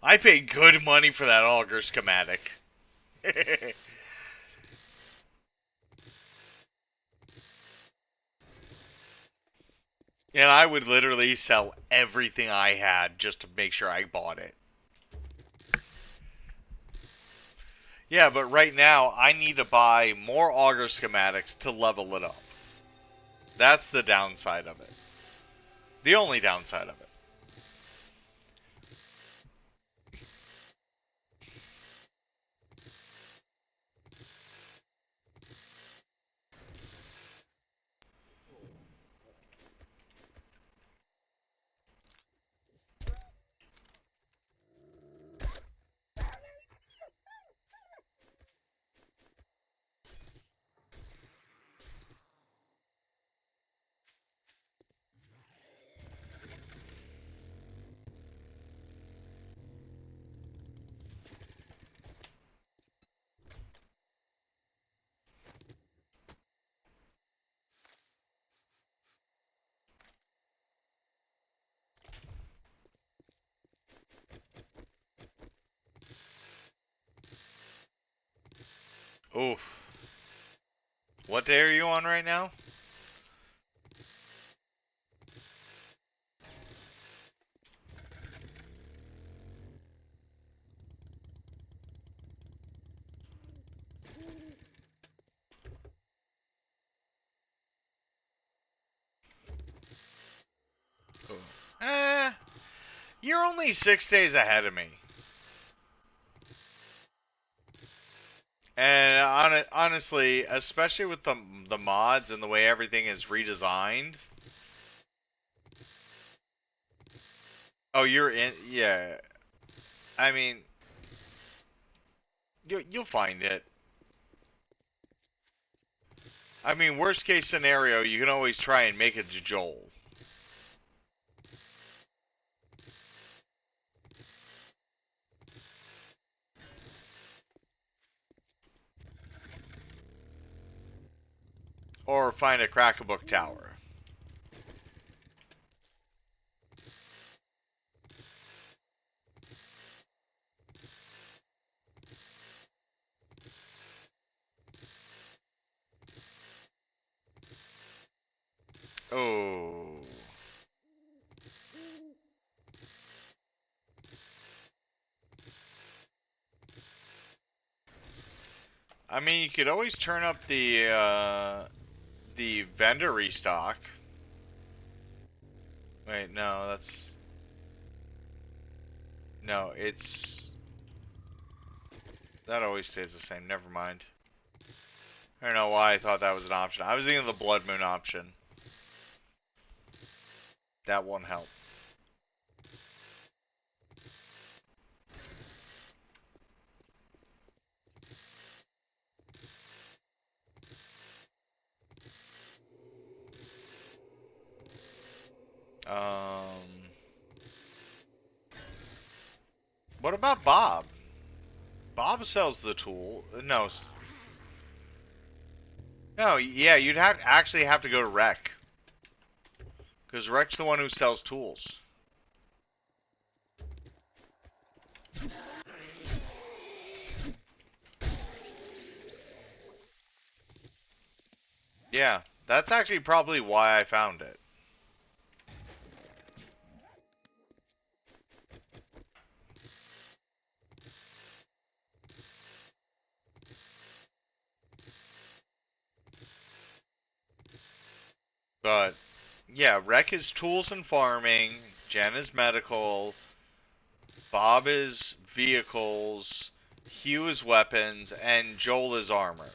I paid good money for that auger schematic. And I would literally sell everything I had just to make sure I bought it. Yeah, but right now I need to buy more auger schematics to level it up. That's the downside of it. The only downside of it. Oof. What day are you on right now? Ooh. You're only 6 days ahead of me. And honestly, especially with the mods and the way everything is redesigned. Oh, you're in. Yeah. I mean, you'll find it. I mean, worst case scenario, you can always try and make it to Joel. Or find a Crack-a-Book tower. Oh. I mean, you could always turn up the vendor restock. Wait, no, that's... No, it's... That always stays the same. Never mind. I don't know why I thought that was an option. I was thinking of the Blood Moon option. That won't help. What about Bob? Bob sells the tool. No. No, yeah, you'd actually have to go to Rec. Because Rec's the one who sells tools. Yeah, that's actually probably why I found it. But, yeah, Rec is tools and farming, Jen is medical, Bob is vehicles, Hugh is weapons, and Joel is armor.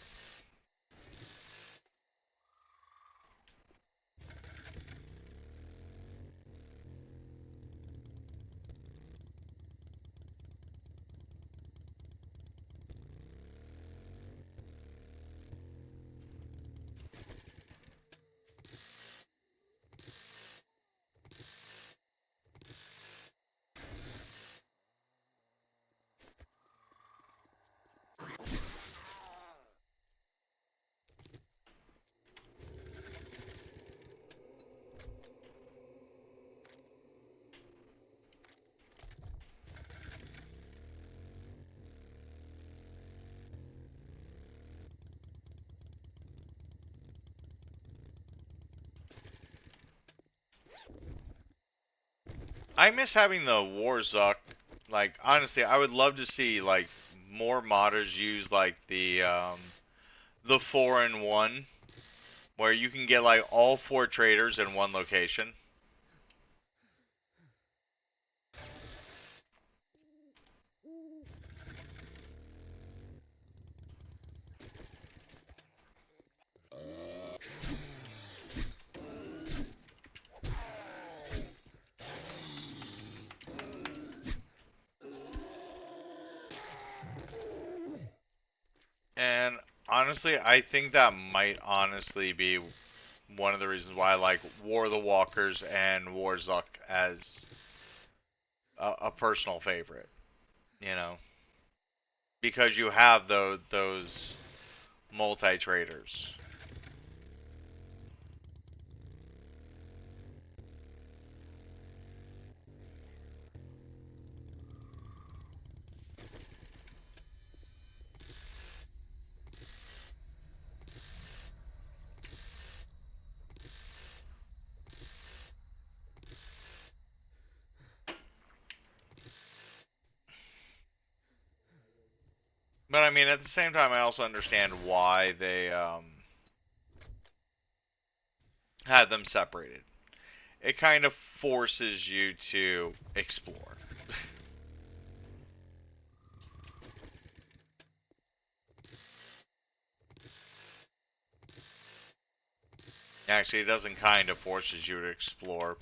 I miss having the Warzuk. Like, honestly, I would love to see, like, more modders use, like, the 4-in-1, where you can get, like, all 4 traders in one location. And honestly, I think that might honestly be one of the reasons why I like War of the Walkers and Warzuk as a personal favorite. You know, because you have those multi traders. But I mean, at the same time, I also understand why they had them separated. It kind of forces you to explore. Actually, it doesn't kind of forces you to explore.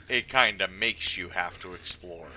It kind of makes you have to explore.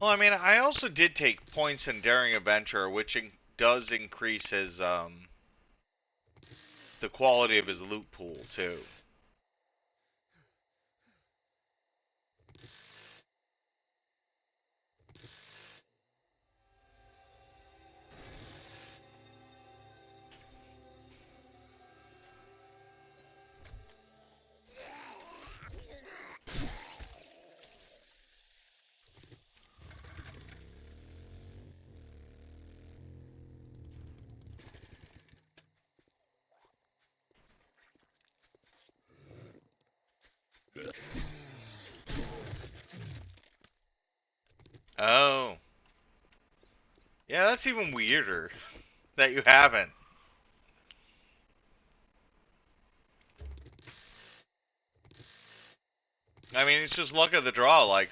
Well, I mean, I also did take points in Daring Adventure, which does increase his the quality of his loot pool too. Oh, yeah, that's even weirder that you haven't. I mean, it's just luck of the draw. Like,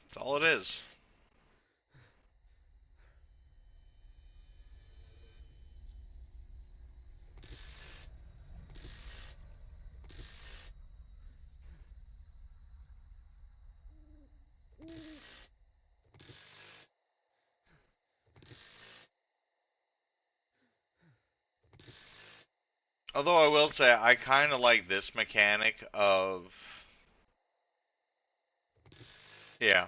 that's all it is. Although I will say, I kind of like this mechanic of, yeah,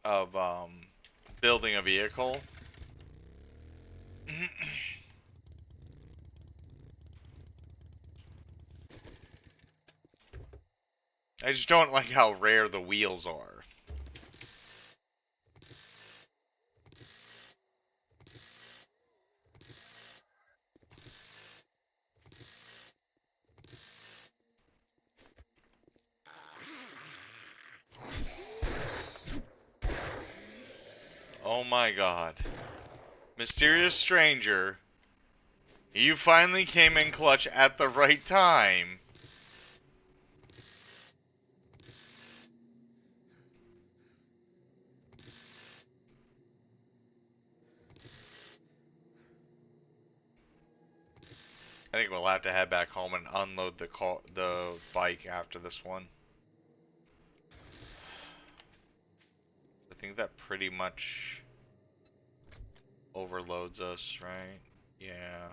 of building a vehicle. I just don't like how rare the wheels are. Oh my god. Mysterious stranger You finally came in clutch at the right time. I think we'll have to head back home and unload the bike after this one. I think that pretty much overloads us, right? Yeah.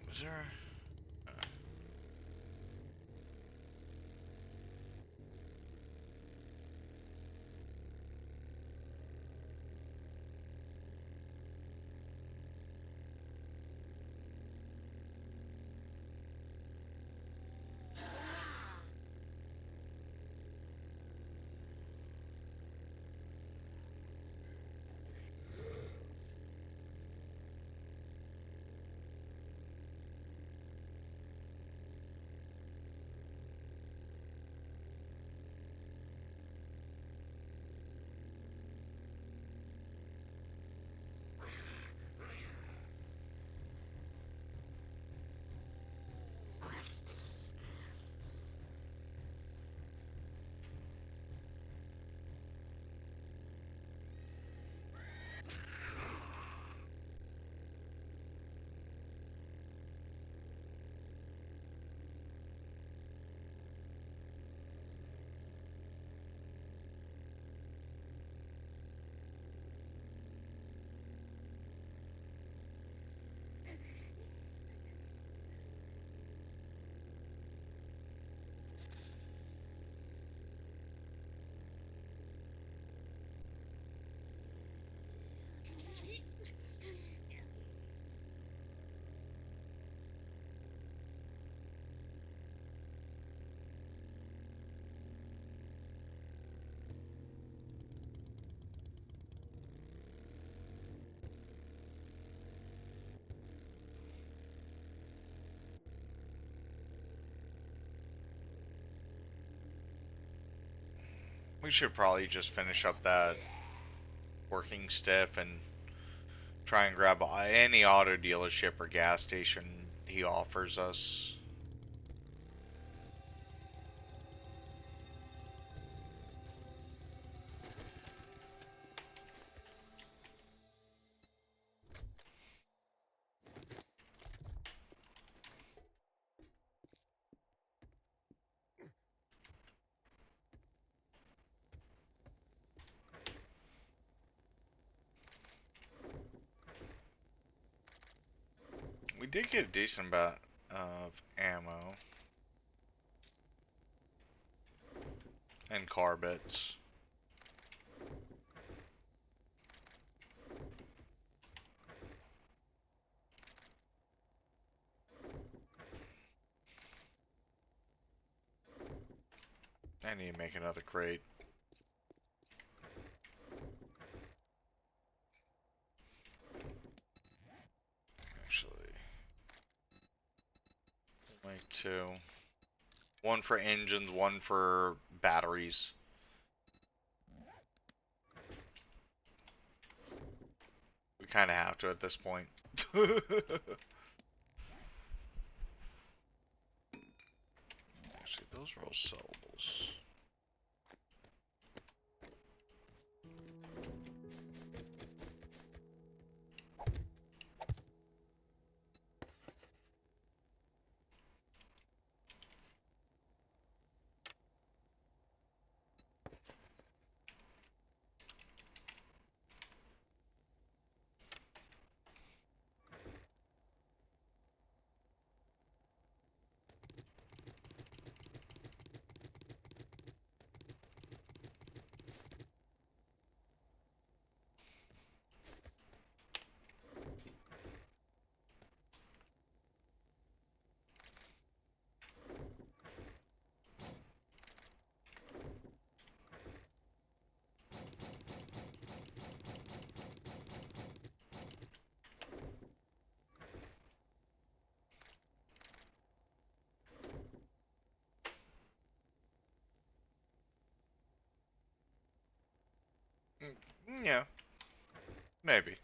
Was there? We should probably just finish up that working stiff and try and grab any auto dealership or gas station he offers us. We did get a decent amount of ammo and car bits. I need to make another crate. Actually, only two. One for engines, one for batteries. We kind of have to at this point. Actually, those are all sellables. Yeah, maybe.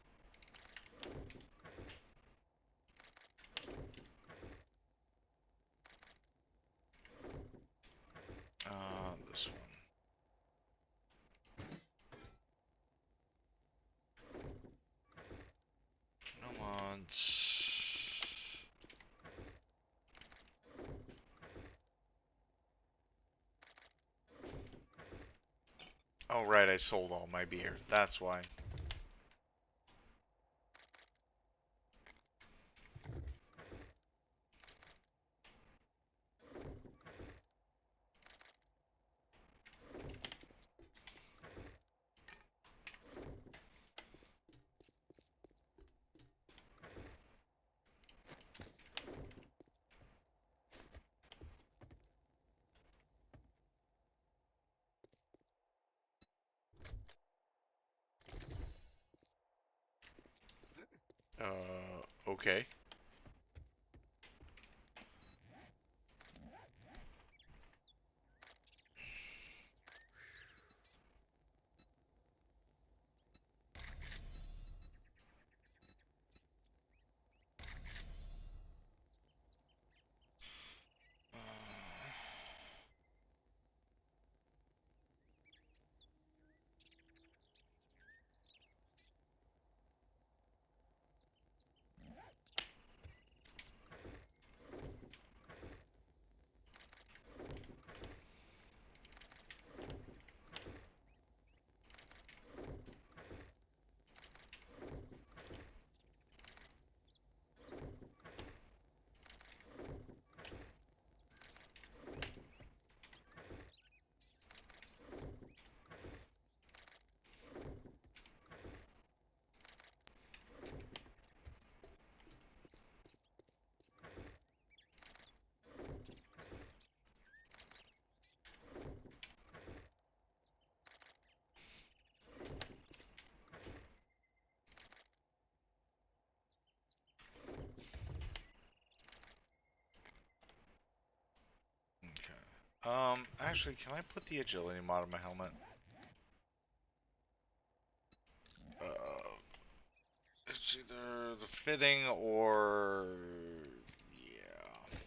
This one. No mods. Oh, right, I sold all my beer. That's why. Okay. Okay. Actually, can I put the agility mod on my helmet? It's either the fitting or... Yeah.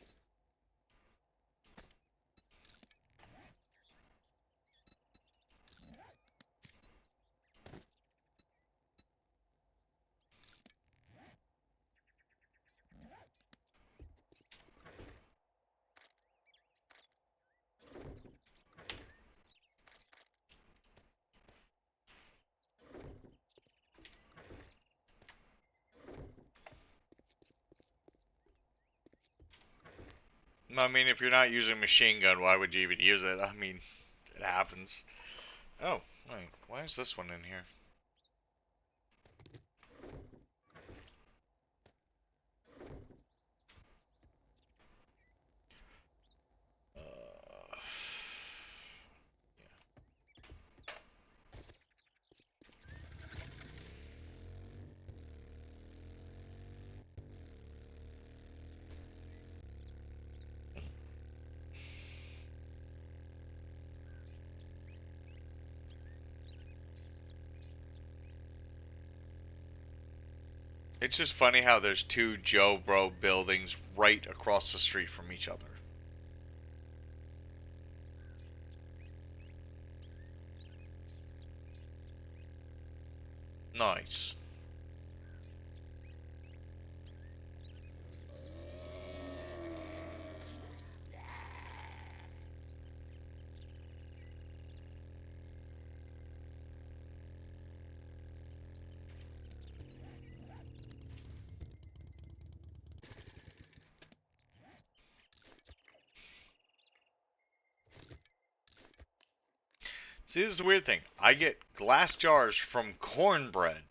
I mean, if you're not using machine gun, why would you even use it? I mean, it happens. Oh, wait. Why is this one in here? Uh, It's just funny how there's two Joe Bro buildings right across the street from each other. Nice. See, this is the weird thing. I get glass jars from cornbread,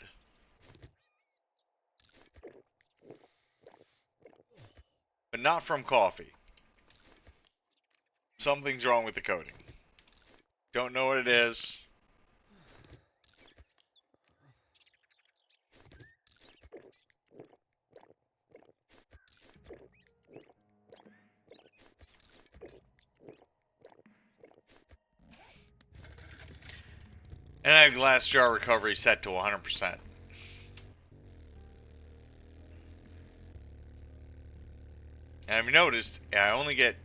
but not from coffee. Something's wrong with the coding. Don't know what it is. And I have glass jar recovery set to 100%. And I've noticed I only get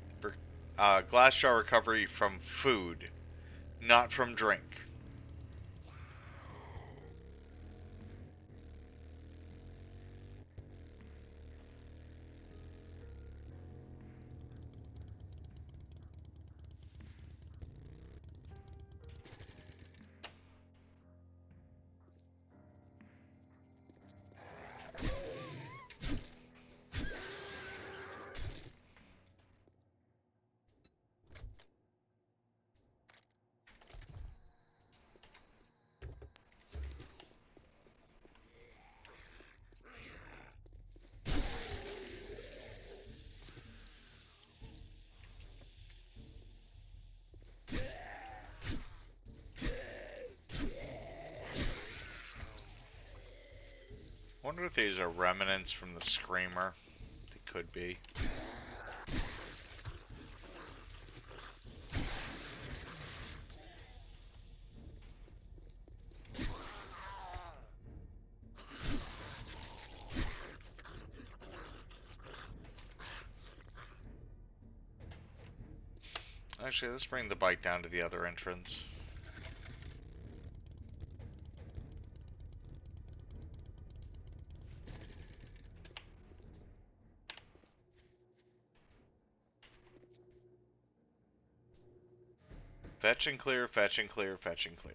glass jar recovery from food, not from drink. Wonder if these are remnants from the Screamer. They could be. Actually, let's bring the bike down to the other entrance. Fetch and clear, fetch and clear, fetch and clear.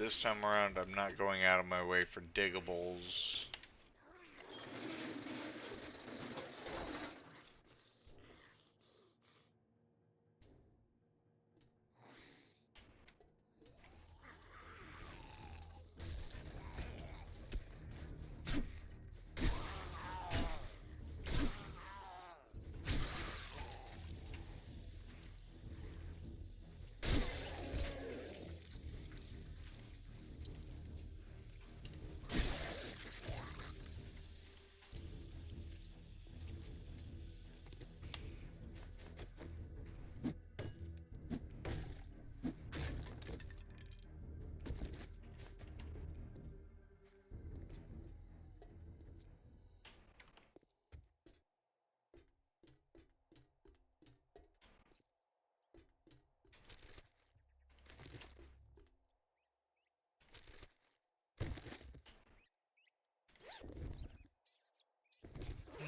this time around I'm not going out of my way for diggables.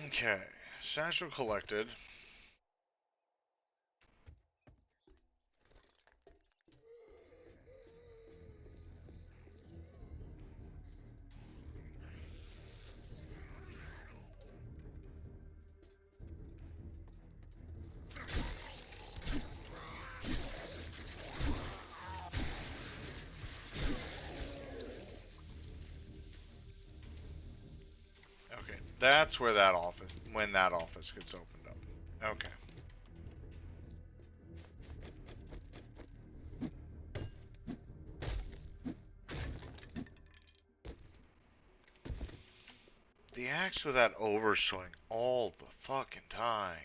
Okay, satchel collected. Okay, that's where that office, when that office gets opened up. Okay. The axe with that overswing all the fucking time.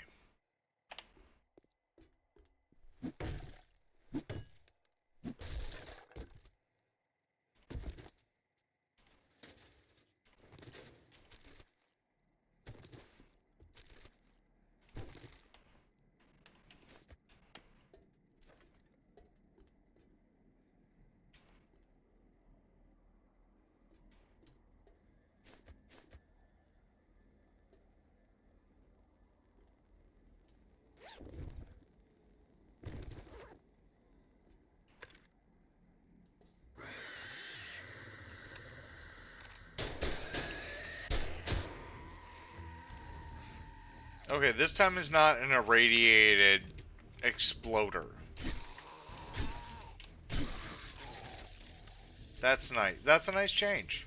Okay, this time is not an irradiated exploder. That's nice. That's a nice change.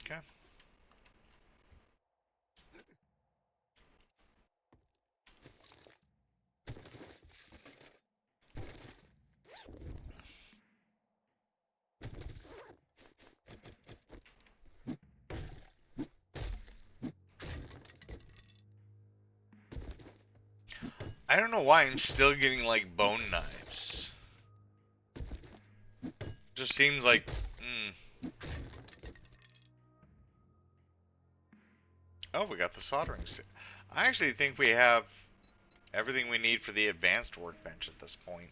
Okay. I don't know why I'm still getting like bone knives. Just seems like, Oh, we got the soldering suit. I actually think we have everything we need for the advanced workbench at this point.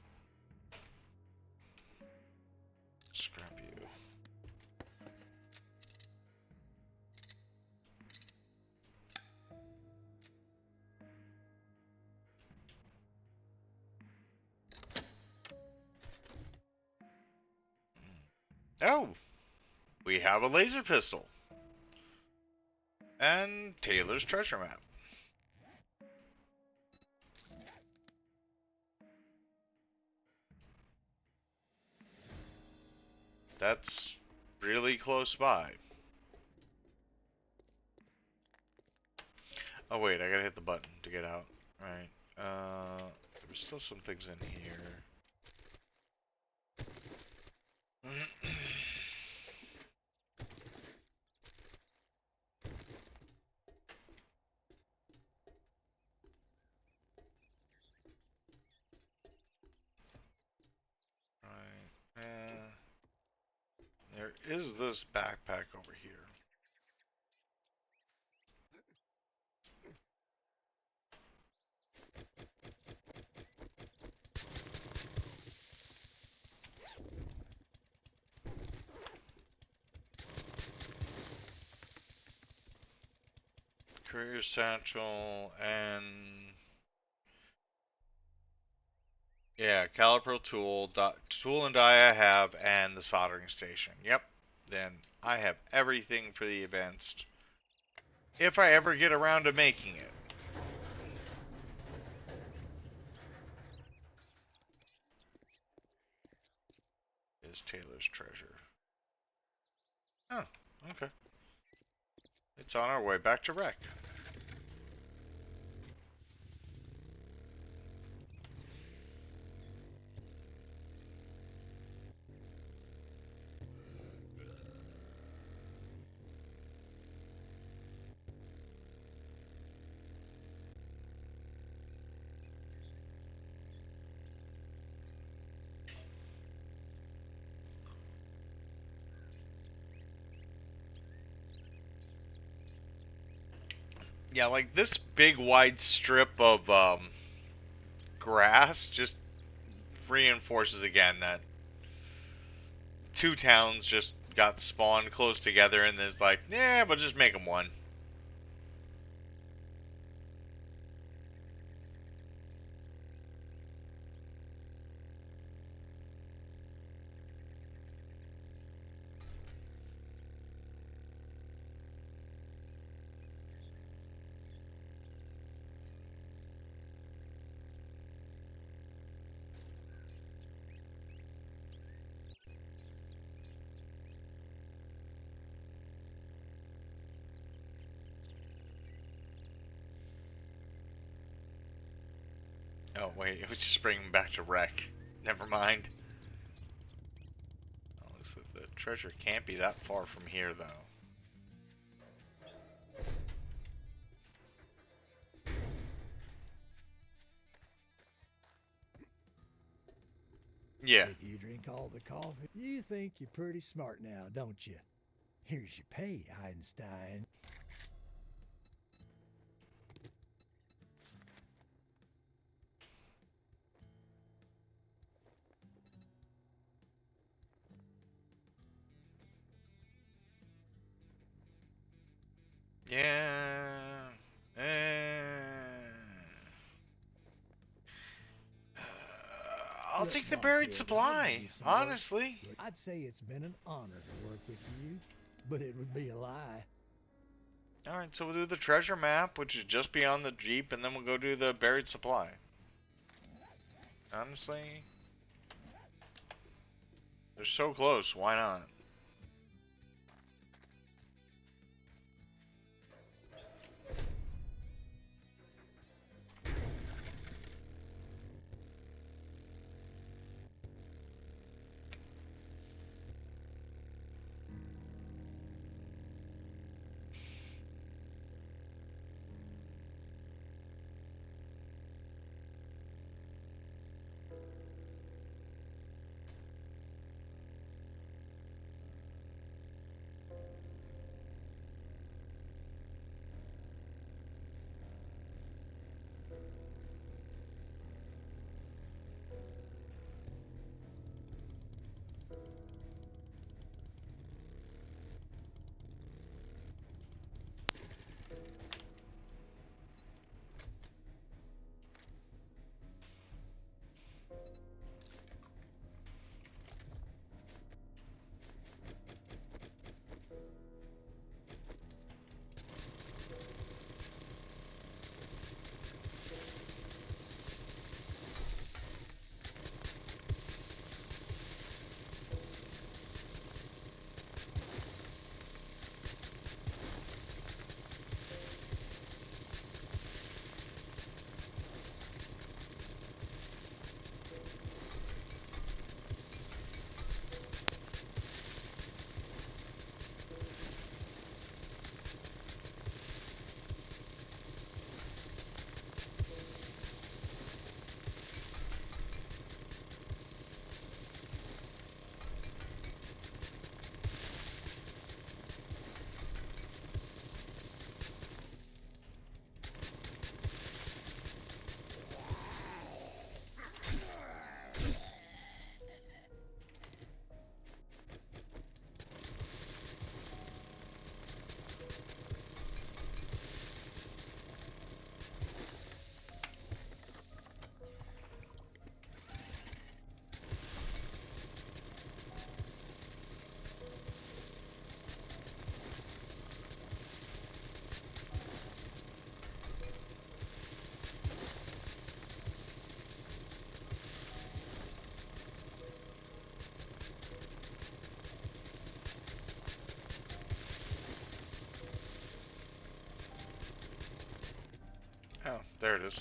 Scrap you. Oh, we have a laser pistol. And Taylor's treasure map. That's really close by. Oh wait, I gotta hit the button to get out. Right. There's still some things in here. Right. There is this backpack over here. Career satchel and yeah, caliper tool, tool and die I have, and the soldering station. Yep. Then I have everything for the advanced. If I ever get around to making it. Is Taylor's treasure. Oh, okay. It's on our way back to wreck. Yeah, like this big wide strip of grass just reinforces again that two towns just got spawned close together and there's like, yeah, but just make them one. Oh wait, it was just bringing back to wreck. Never mind. Oh, looks like the treasure can't be that far from here though. Yeah. If you drink all the coffee, you think you're pretty smart now, don't you? Here's your pay, Einstein. Yeah. I'll Look, take the Blockhead, buried I'll give supply, you some honestly. work. I'd say it's been an honor to work with you, but it would be a lie. Alright, so we'll do the treasure map, which is just beyond the Jeep, and then we'll go do the buried supply. Honestly, they're so close, why not? there it is.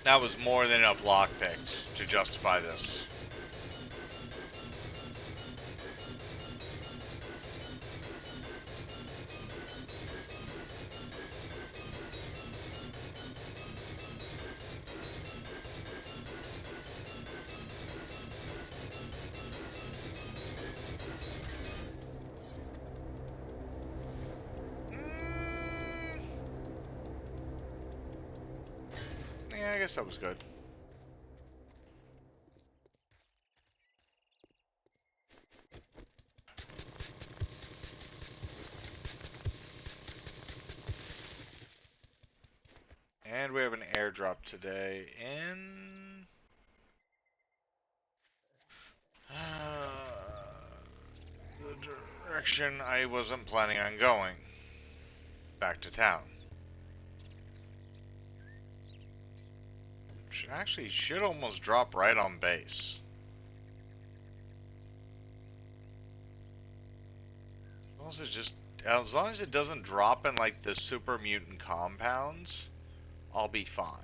That was more than enough lockpicks to justify this. Yeah, I guess that was good. And we have an airdrop today in the direction I wasn't planning on going. Back to town. Which actually should almost drop right on base. As long as it doesn't drop in like the super mutant compounds, I'll be fine.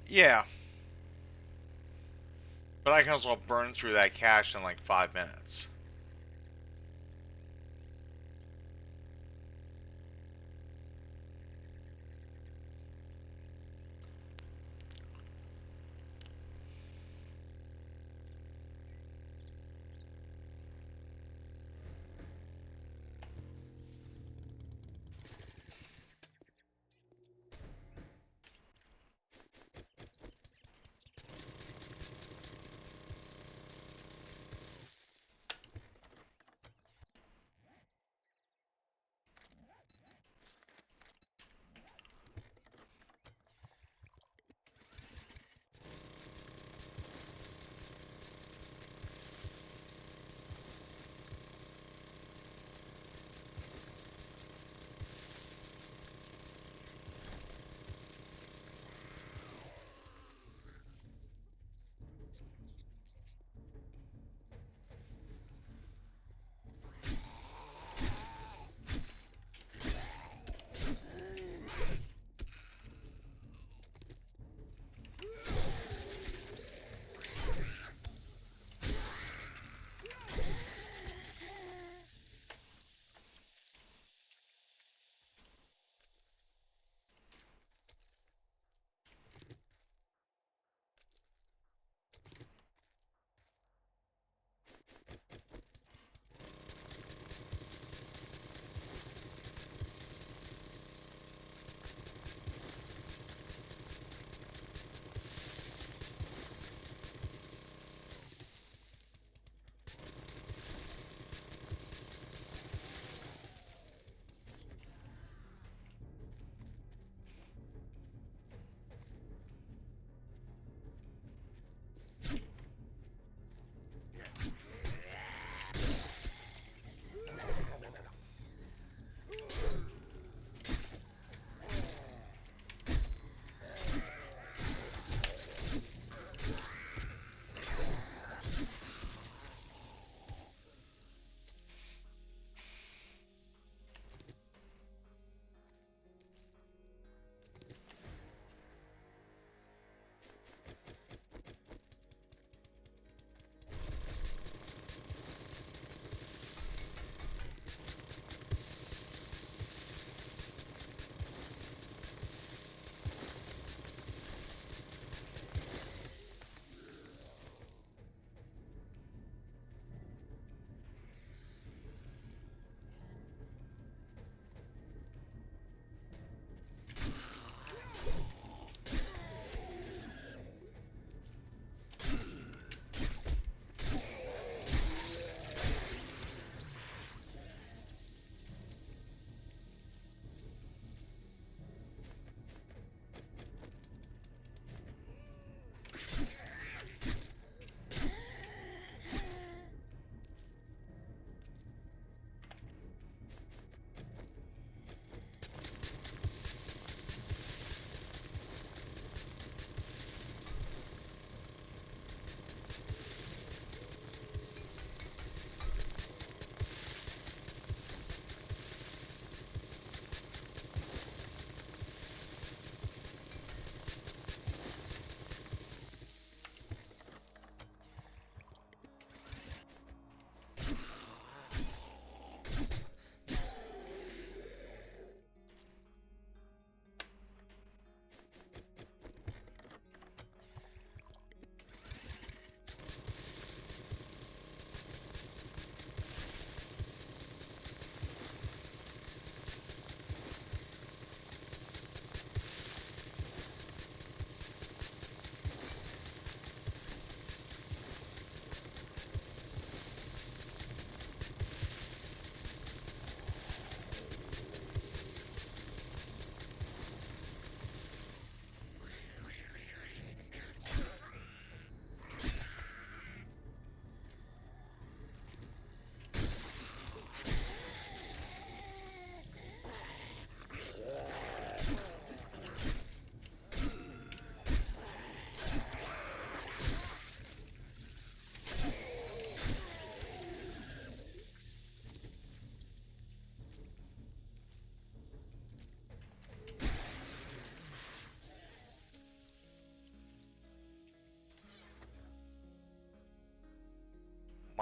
Yeah, but I can also burn through that cache in like 5 minutes.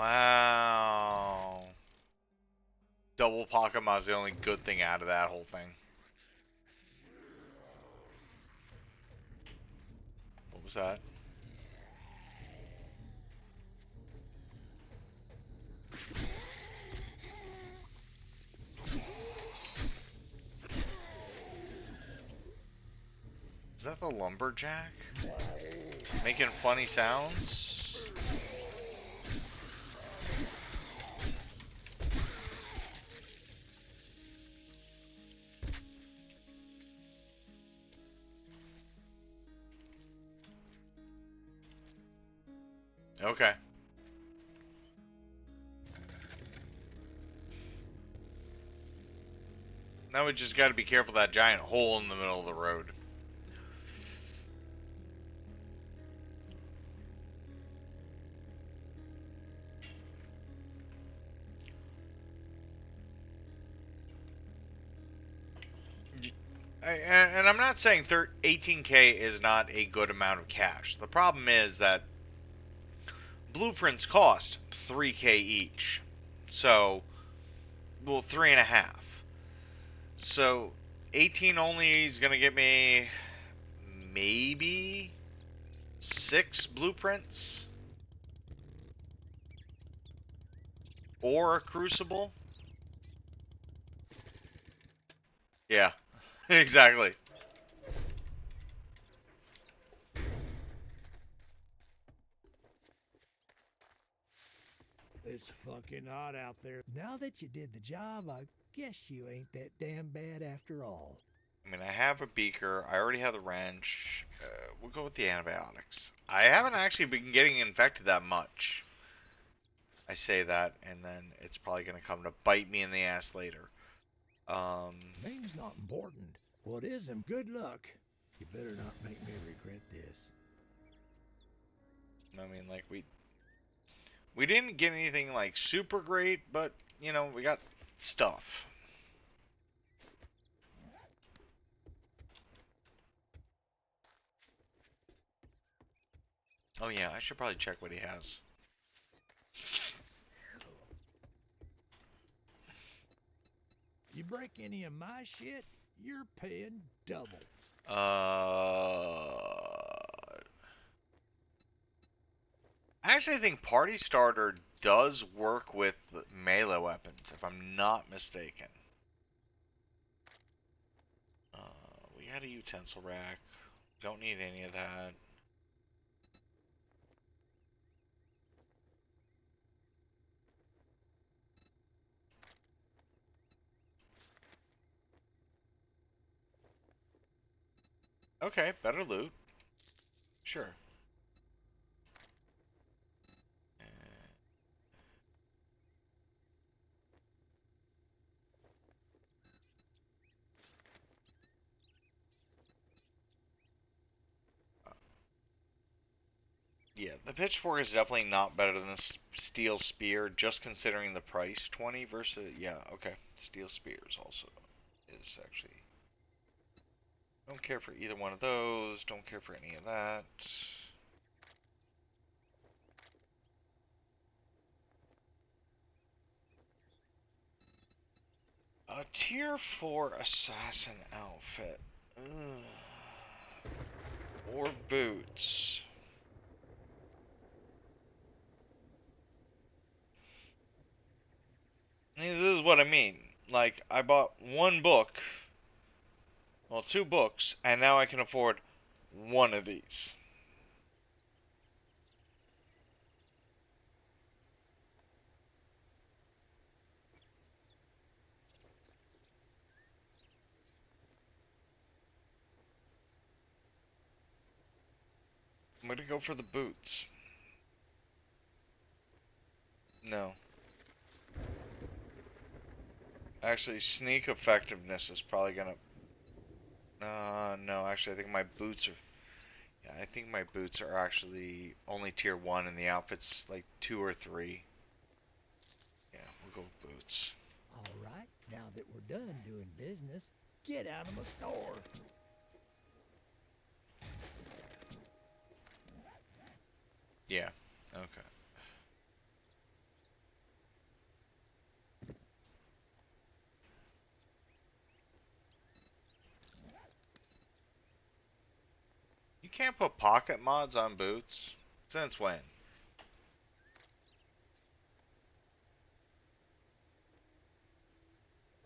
Wow. Double pocket mod is the only good thing out of that whole thing. What was that? Is that the lumberjack? Making funny sounds? Okay. Now we just gotta be careful of that giant hole in the middle of the road. And I'm not saying 18K is not a good amount of cash. The problem is that blueprints cost 3K each. So, well, 3.5. So, 18 only is gonna get me maybe 6 blueprints or a crucible. Yeah, exactly. It's fucking hot out there. Now that you did the job, I guess you ain't that damn bad after all. I mean, I have a beaker. I already have the wrench. We'll go with the antibiotics. I haven't actually been getting infected that much. I say that, and then it's probably going to come to bite me in the ass later. Name's not important. What is him? Good luck. You better not make me regret this. I mean, like, we didn't get anything, like, super great, but, you know, we got stuff. Oh, yeah, I should probably check what he has. You break any of my shit, you're paying double. I actually think Party Starter does work with melee weapons, if I'm not mistaken. We had a utensil rack. Don't need any of that. Okay, better loot. Sure. Yeah, the pitchfork is definitely not better than the steel spear, just considering the price. 20 versus, yeah, okay. Steel spears also is actually... Don't care for either one of those. Don't care for any of that. A tier 4 assassin outfit. Ugh. Or boots. This is what I mean. Like, I bought one book, well, 2 books, and now I can afford one of these. I'm gonna go for the boots. No. Actually, sneak effectiveness is probably gonna... no, actually, I think my boots are... Yeah, I think my boots are actually only tier 1 and the outfit's like 2 or 3. Yeah, we'll go with boots. All right, now that we're done doing business, get out of my store. Yeah, okay. can't put pocket mods on boots? Since when?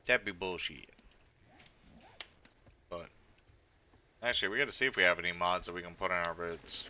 That'd be bullshit. But actually, we gotta see if we have any mods that we can put on our boots.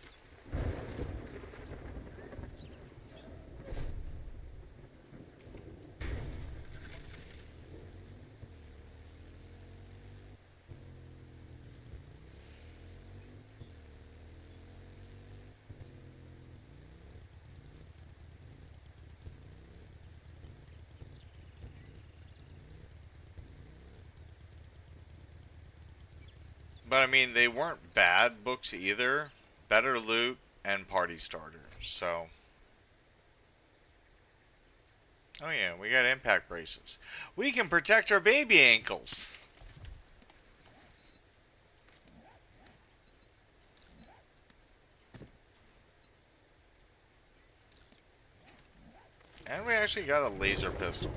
But I mean, they weren't bad books either. Better loot and party starters. So, oh yeah, we got impact braces. We can protect our baby ankles. And we actually got a laser pistol.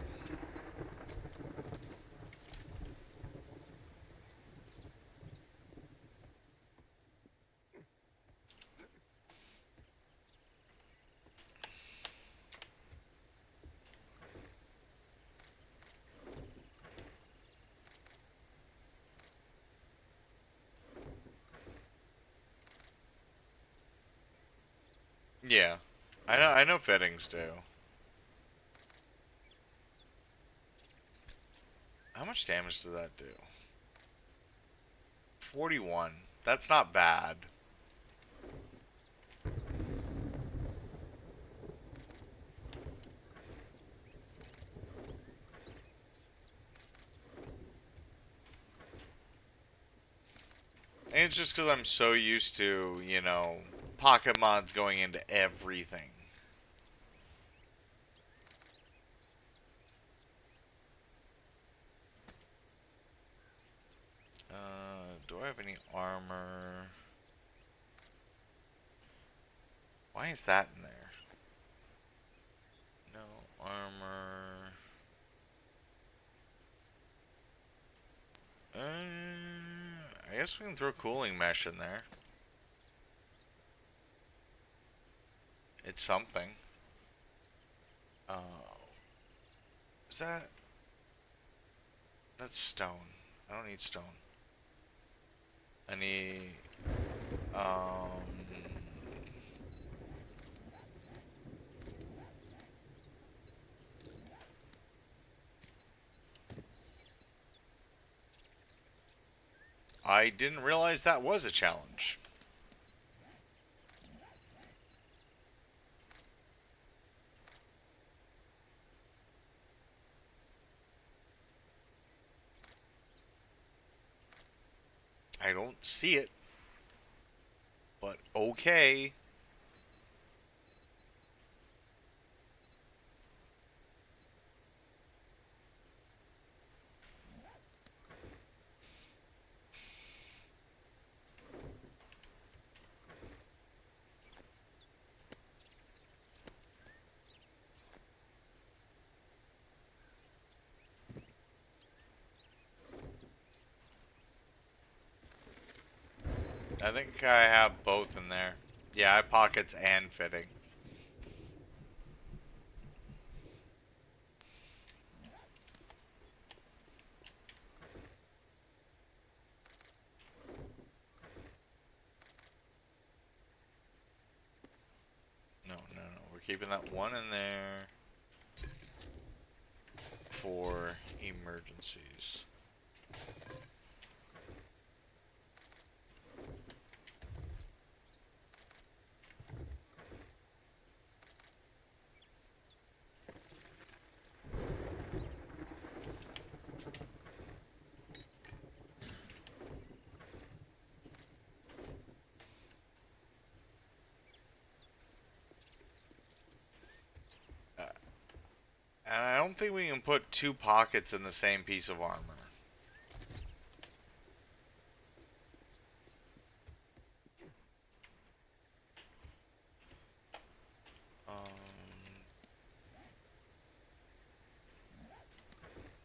Yeah, I know fittings do. How much damage does that do? 41. That's not bad. And it's just because I'm so used to, you know, pocket mods going into everything. Do I have any armor? Why is that in there? No armor. I guess we can throw cooling mesh in there. It's something. Uh, is that... That's stone. I don't need stone. I need... I didn't realize that was a challenge. I don't see it. But okay. I think I have both in there. Yeah, I have pockets and fitting. No, no, no. We're keeping that one in there for emergencies. And I don't think we can put two pockets in the same piece of armor.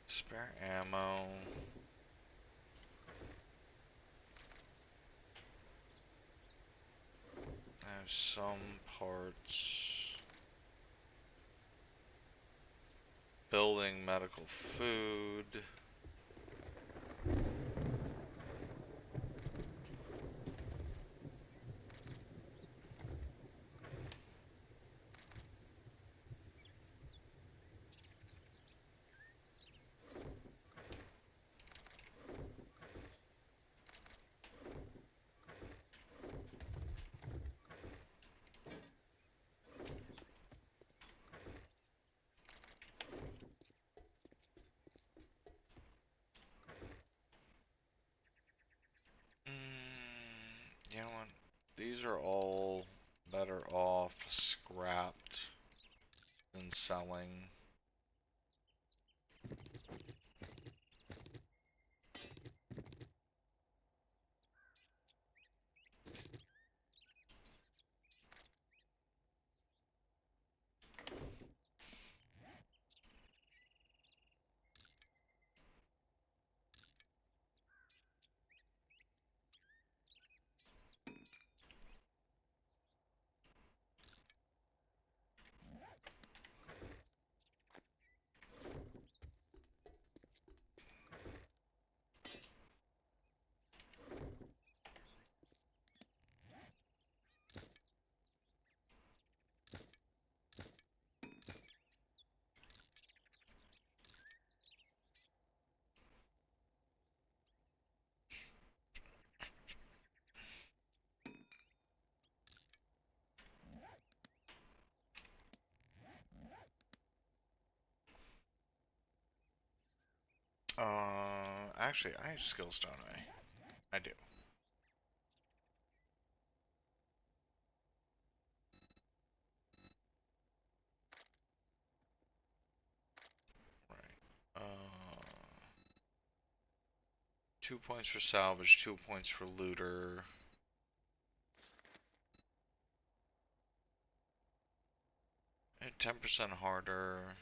Spare ammo. some parts. Building, medical, food. You know what? These are all better off scrapped than selling. Actually, I have skills, don't I? I do. Right. 2 points for salvage, 2 points for looter. And 10% harder.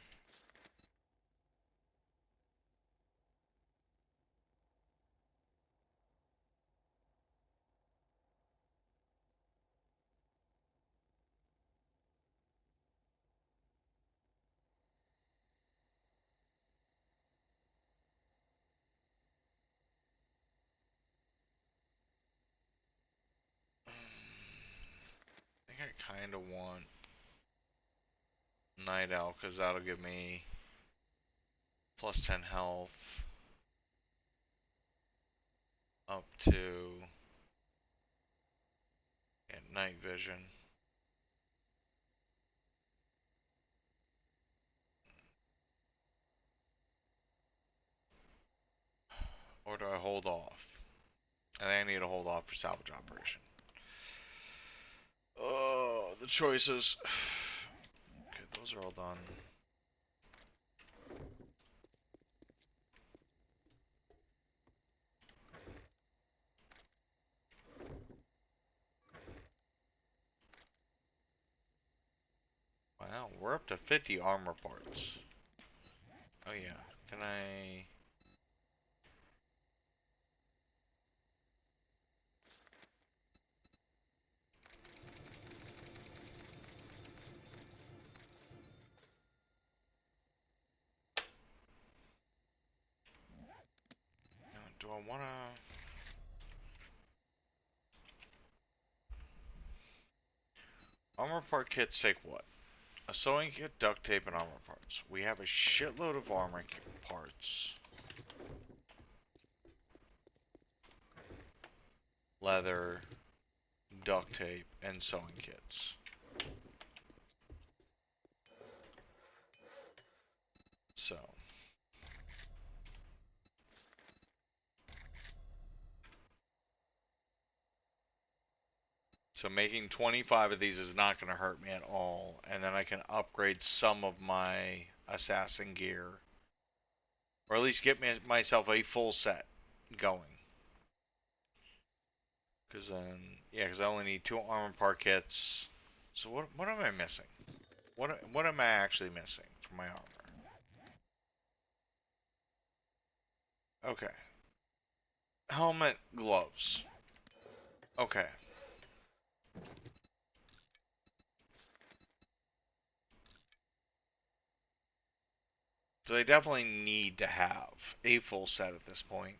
I think I kind of want Night Owl because that'll give me plus 10 health up to night vision. Or do I hold off? I think I need to hold off for salvage operation. Oh, the choices. Okay, those are all done. Wow, we're up to 50 armor parts. Oh yeah, can I... Do I wanna... Armor part kits take what? A sewing kit, duct tape, and armor parts. We have a shitload of armor parts. Leather, duct tape, and sewing kits. So making 25 of these is not going to hurt me at all. And then I can upgrade some of my assassin gear. Or at least get myself a full set going. Because then, yeah, because I only need 2 armor part kits. So what am I missing? What am I actually missing for my armor? Okay. Helmet, gloves. Okay. So they definitely need to have a full set at this point.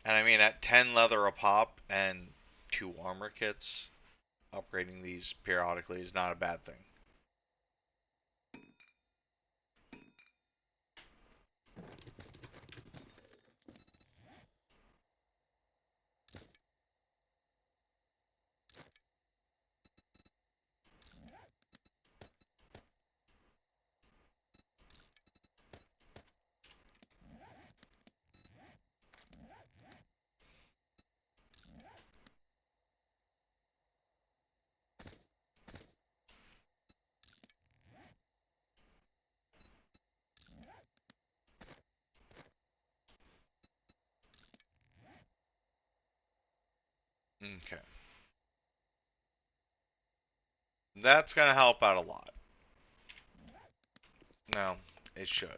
And I mean, at 10 leather a pop and 2 armor kits, upgrading these periodically is not a bad thing. Okay. That's going to help out a lot. No, it should.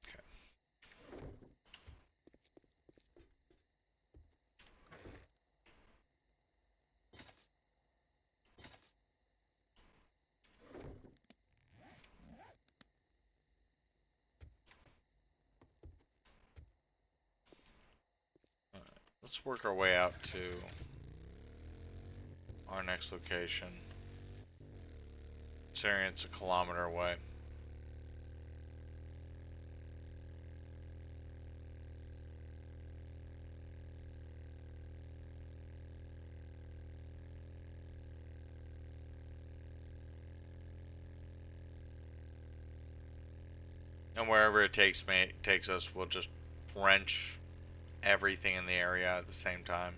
Okay. All right. Let's work our way out to our next location. Considering it's a kilometer away. And wherever it takes us, we'll just wrench everything in the area at the same time.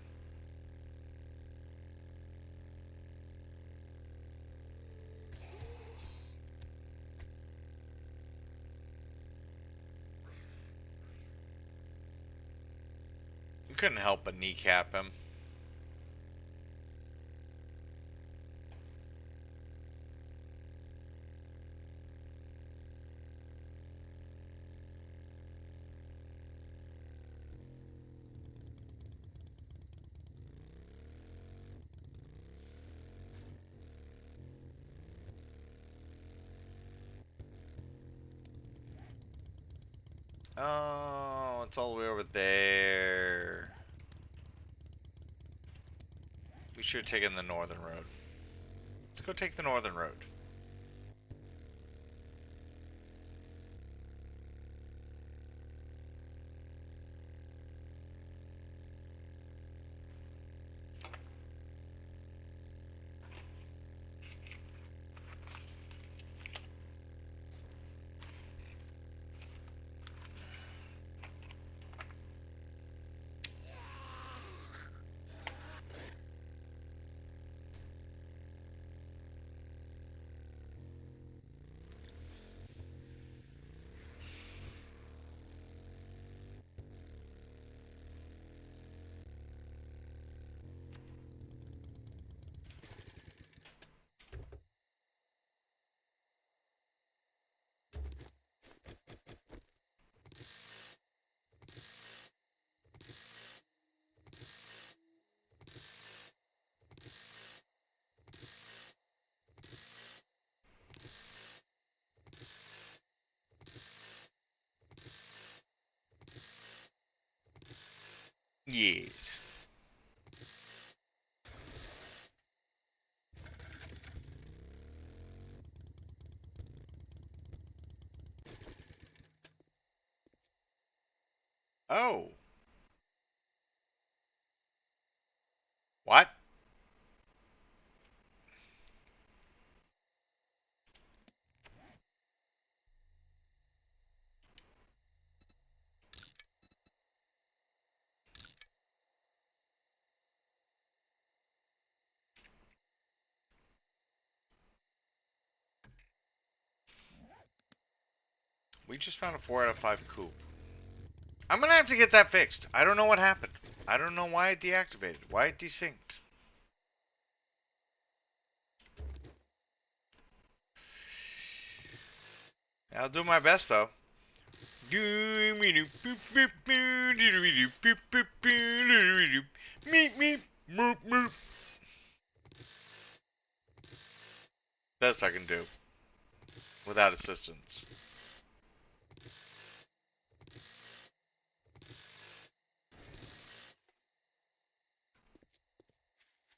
We couldn't help but kneecap him. Oh, it's all the way over there. We should have taken the northern road. Let's go take the northern road. Yes. Oh. What? We just found a 4 out of 5 coupe. I'm gonna have to get that fixed. I don't know what happened. I don't know why it deactivated. Why it desynced. I'll do my best though. Best I can do without assistance.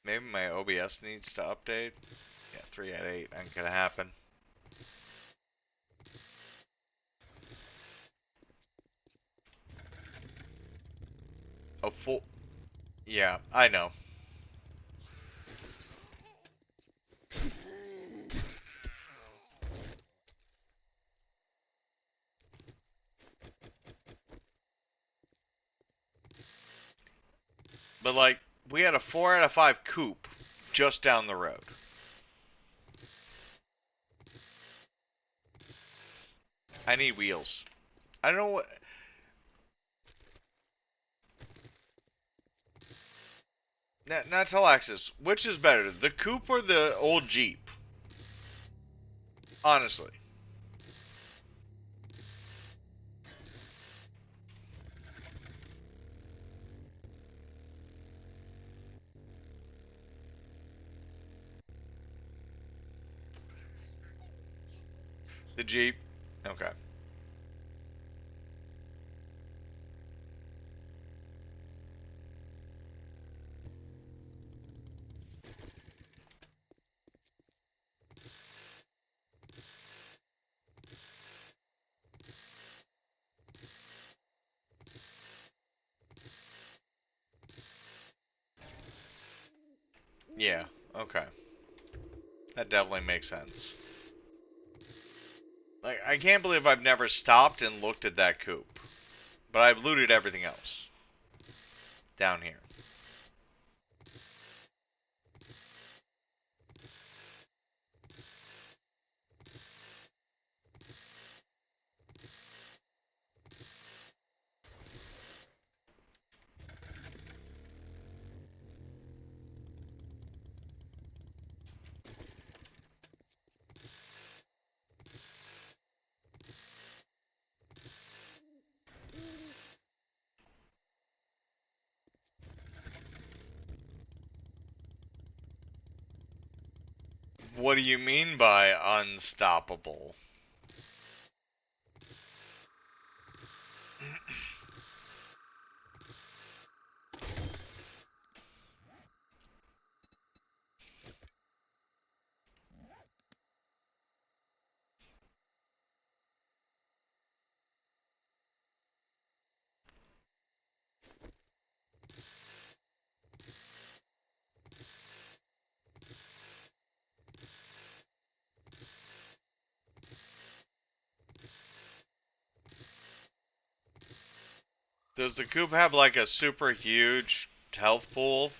Maybe my OBS needs to update. Yeah, 3 out of 8 ain't gonna happen. A full. Yeah, I know. But like, we had a 4 out of 5 coupe just down the road. I need wheels. I don't know what. Now tell Axis, which is better, the coupe or the old Jeep? Honestly. The Jeep? Okay. Yeah, okay. That definitely makes sense. Like, I can't believe I've never stopped and looked at that coupe. But I've looted everything else. Down here. What do you mean by unstoppable? Does the coupe have like a super huge health pool?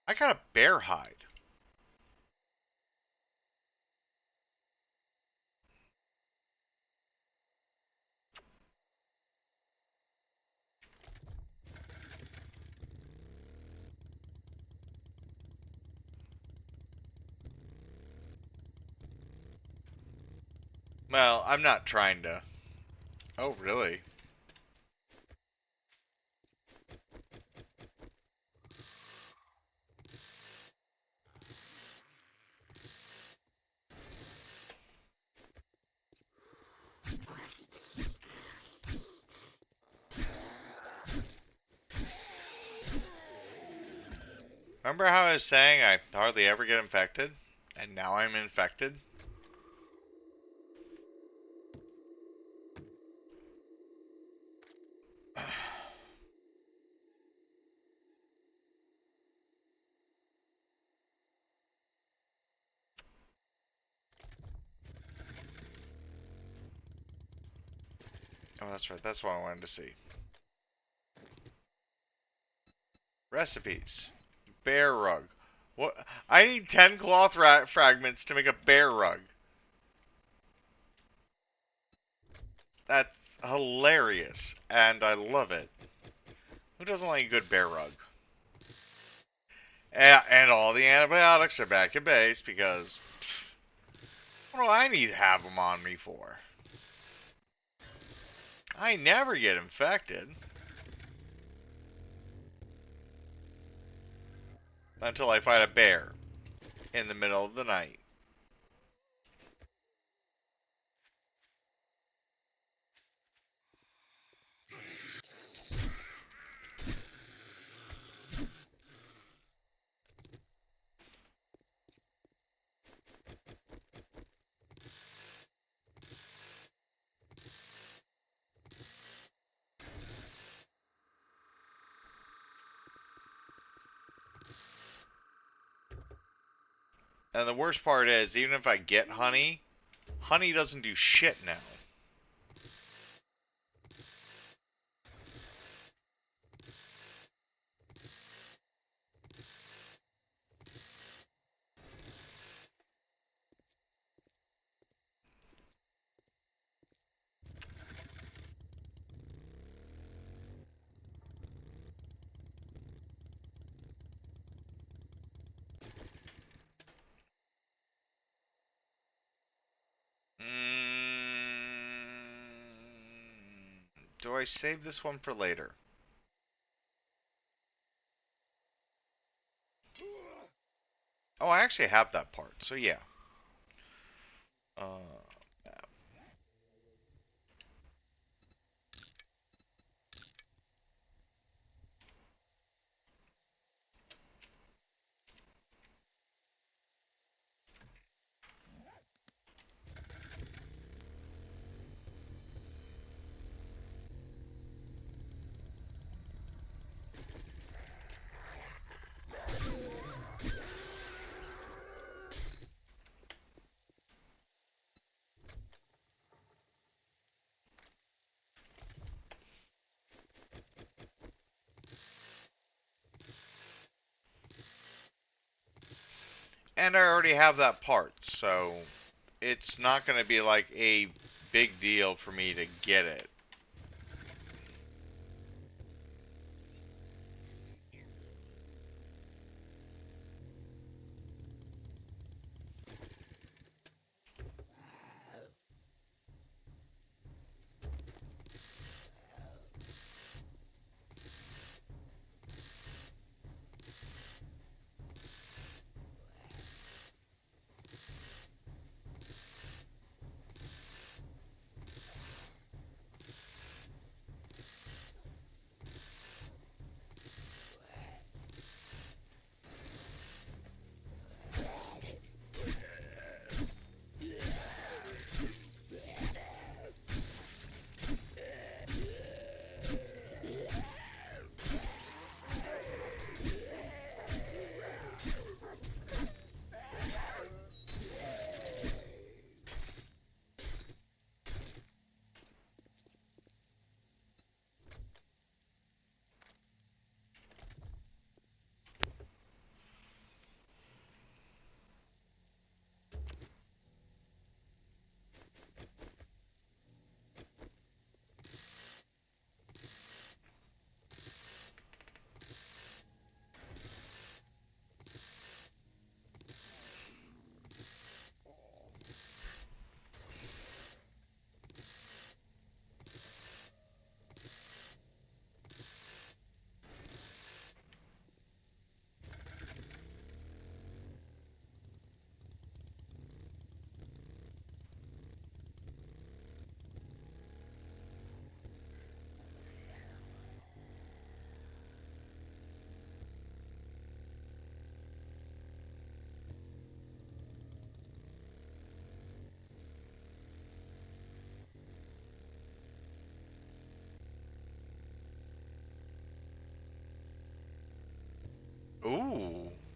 I got a bear hide. Well, I'm not trying to. Oh, really? Remember how I was saying I hardly ever get infected? And now I'm infected? Oh, that's right. That's what I wanted to see. Recipes. Bear rug. What? I need 10 cloth fragments to make a bear rug. That's hilarious. And I love it. Who doesn't like a good bear rug? And all the antibiotics are back at base because what do I need to have them on me for? I never get infected. Until I fight a bear in the middle of the night. And the worst part is, even if I get honey, honey doesn't do shit now. Do I save this one for later? Oh, I actually have that part, so yeah. Uh, and I already have that part, so it's not going to be like a big deal for me to get it.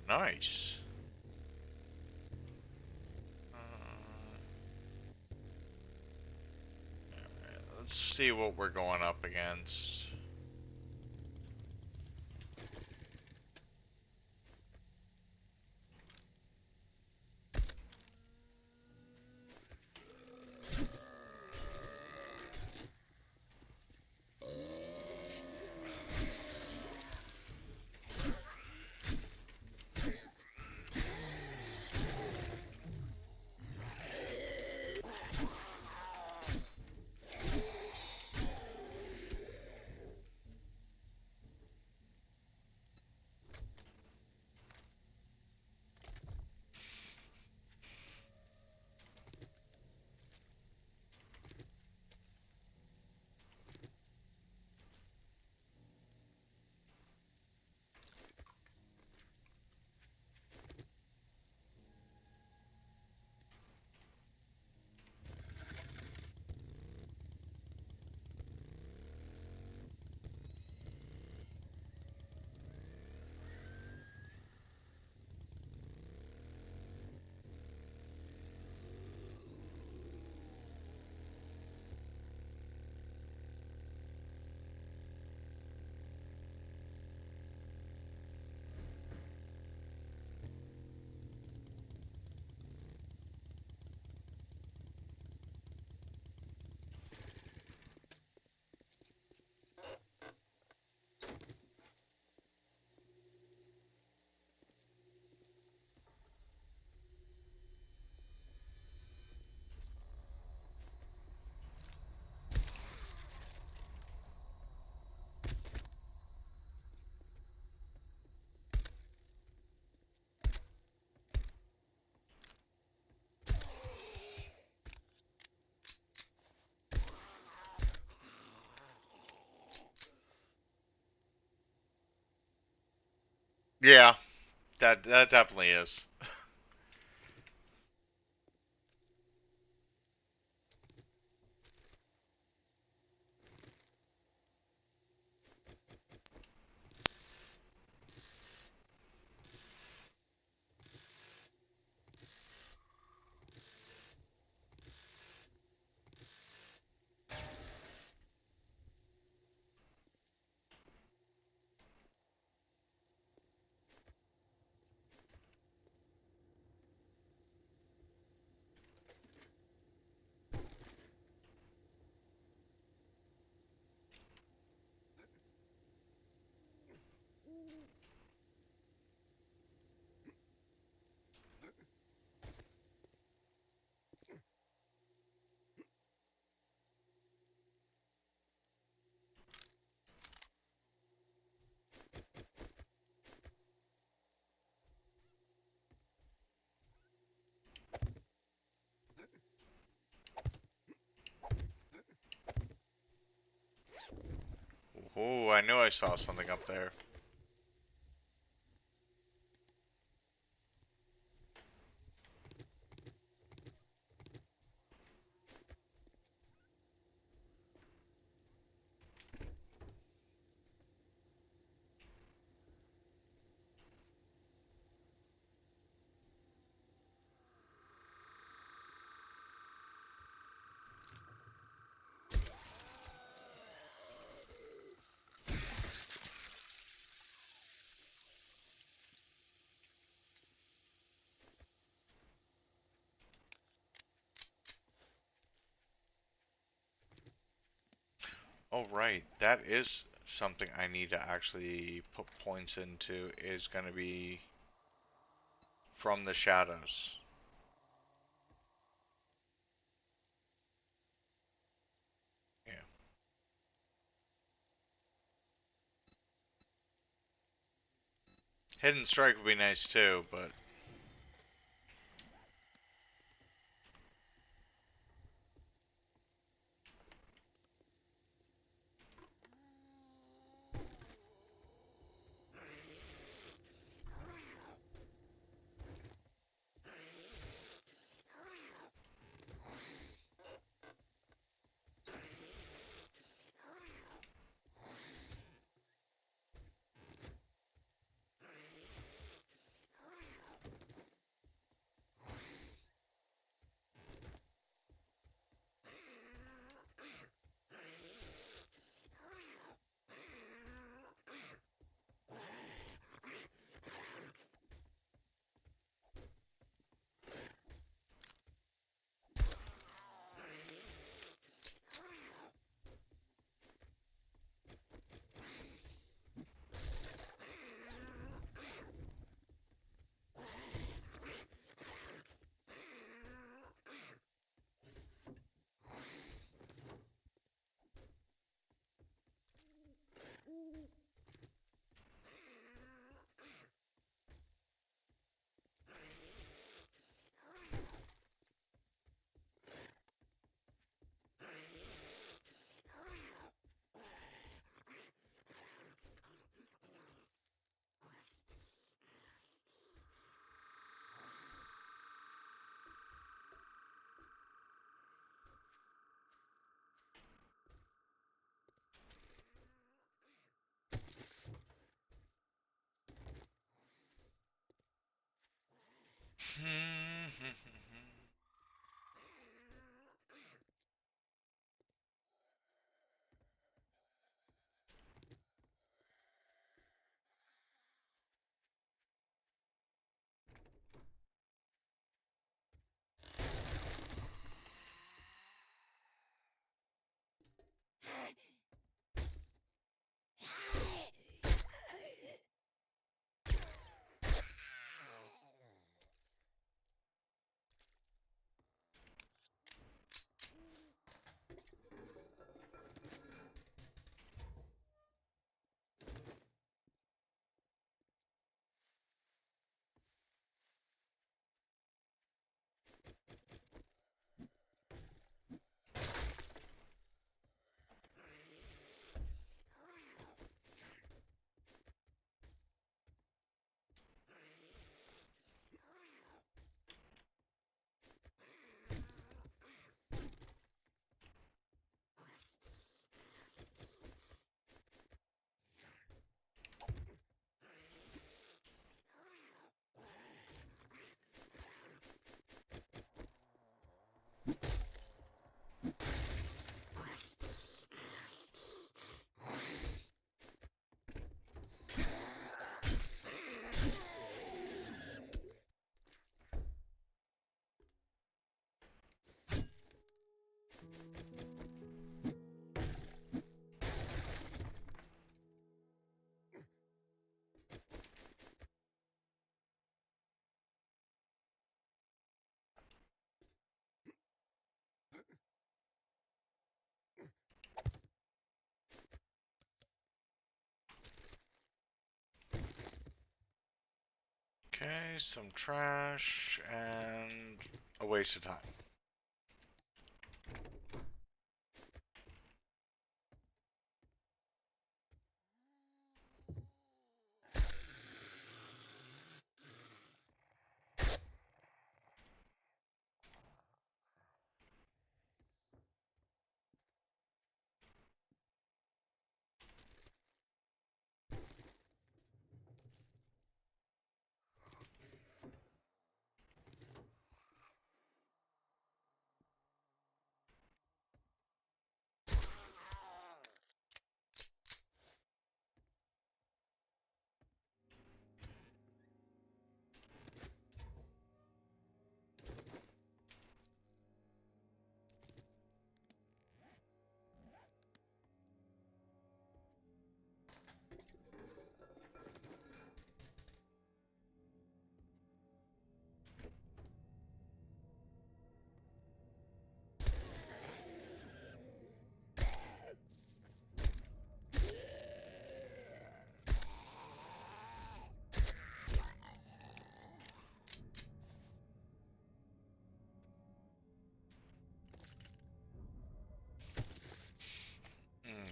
Nice. Let's see what we're going up against. Yeah, that definitely is. Oh, I knew I saw something up there. Oh, right. That is something I need to actually put points into, is going to be from the shadows. Yeah. Hidden Strike would be nice too, but Okay, some trash and a waste of time.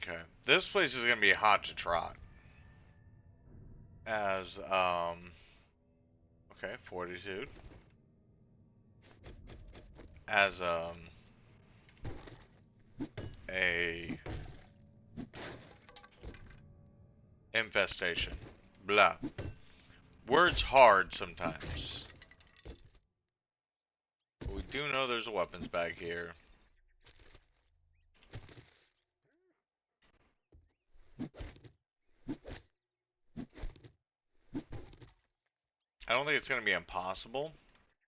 Okay, this place is gonna be hot to trot. As okay, fortitude. As a infestation. Blah. Words hard sometimes. But we do know there's a weapons bag here. I don't think it's gonna be impossible.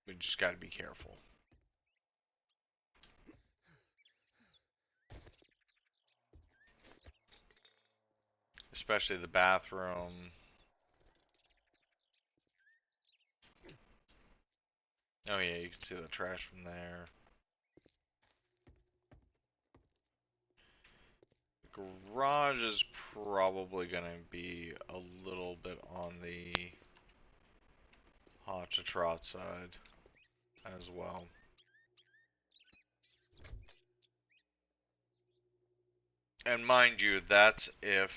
We just gotta be careful. Especially the bathroom. Oh yeah, you can see the trash from there. The garage is probably gonna be a little bit on the hot to trot side as well. And mind you, that's if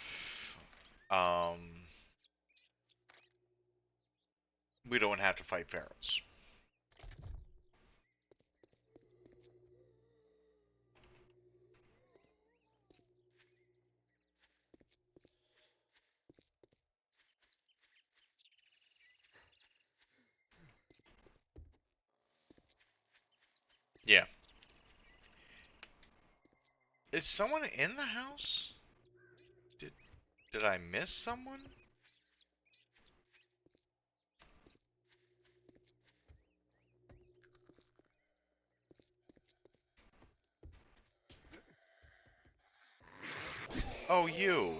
we don't have to fight pharaohs. Is someone in the house? Did I miss someone? Oh, you.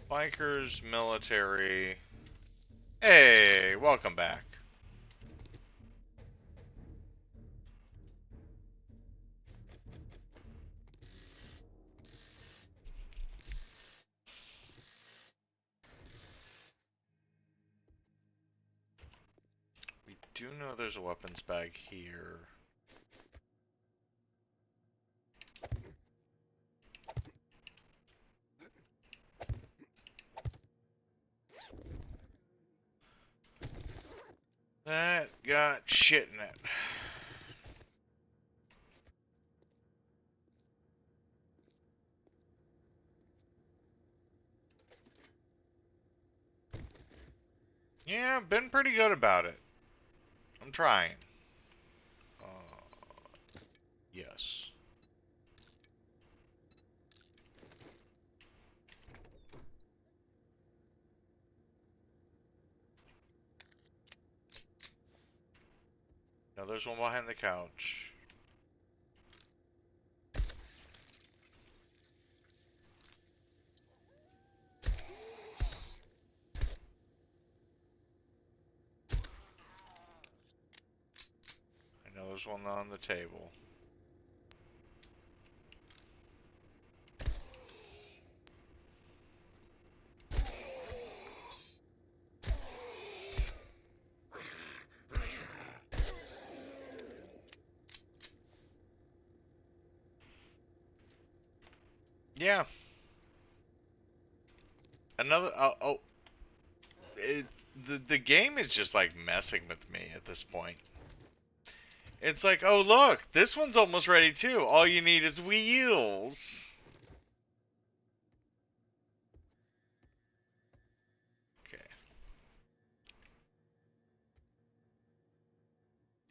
Bikers, military. Hey, welcome back. We do know there's a weapons bag here. That got shit in it. Yeah, been pretty good about it. I'm trying. Yes. Now there's one behind the couch. I know there's one on the table. Yeah. Another. The game is just like messing with me at this point. It's like, oh look, this one's almost ready too. All you need is wheels. Okay.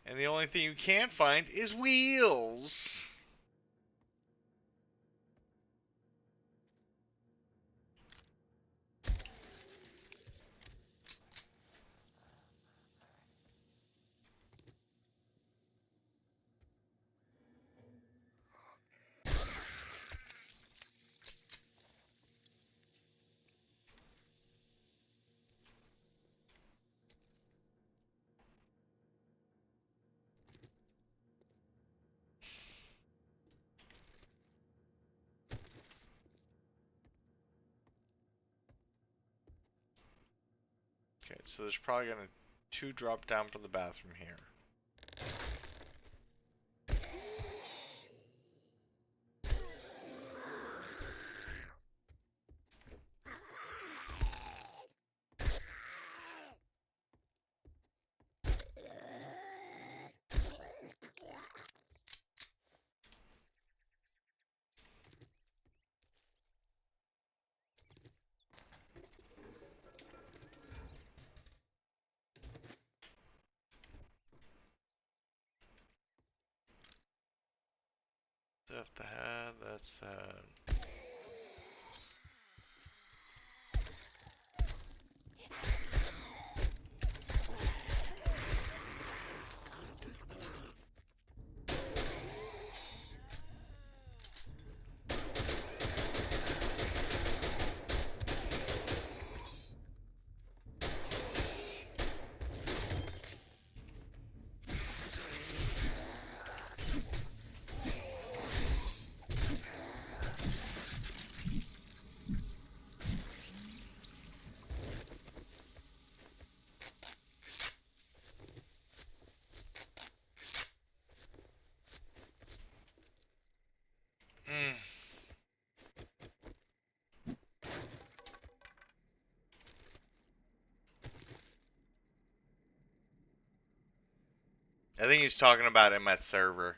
And the only thing you can't find is wheels. Okay, so there's probably gonna two drop down from the bathroom here. That's the head, that's the head. I think he's talking about in my server.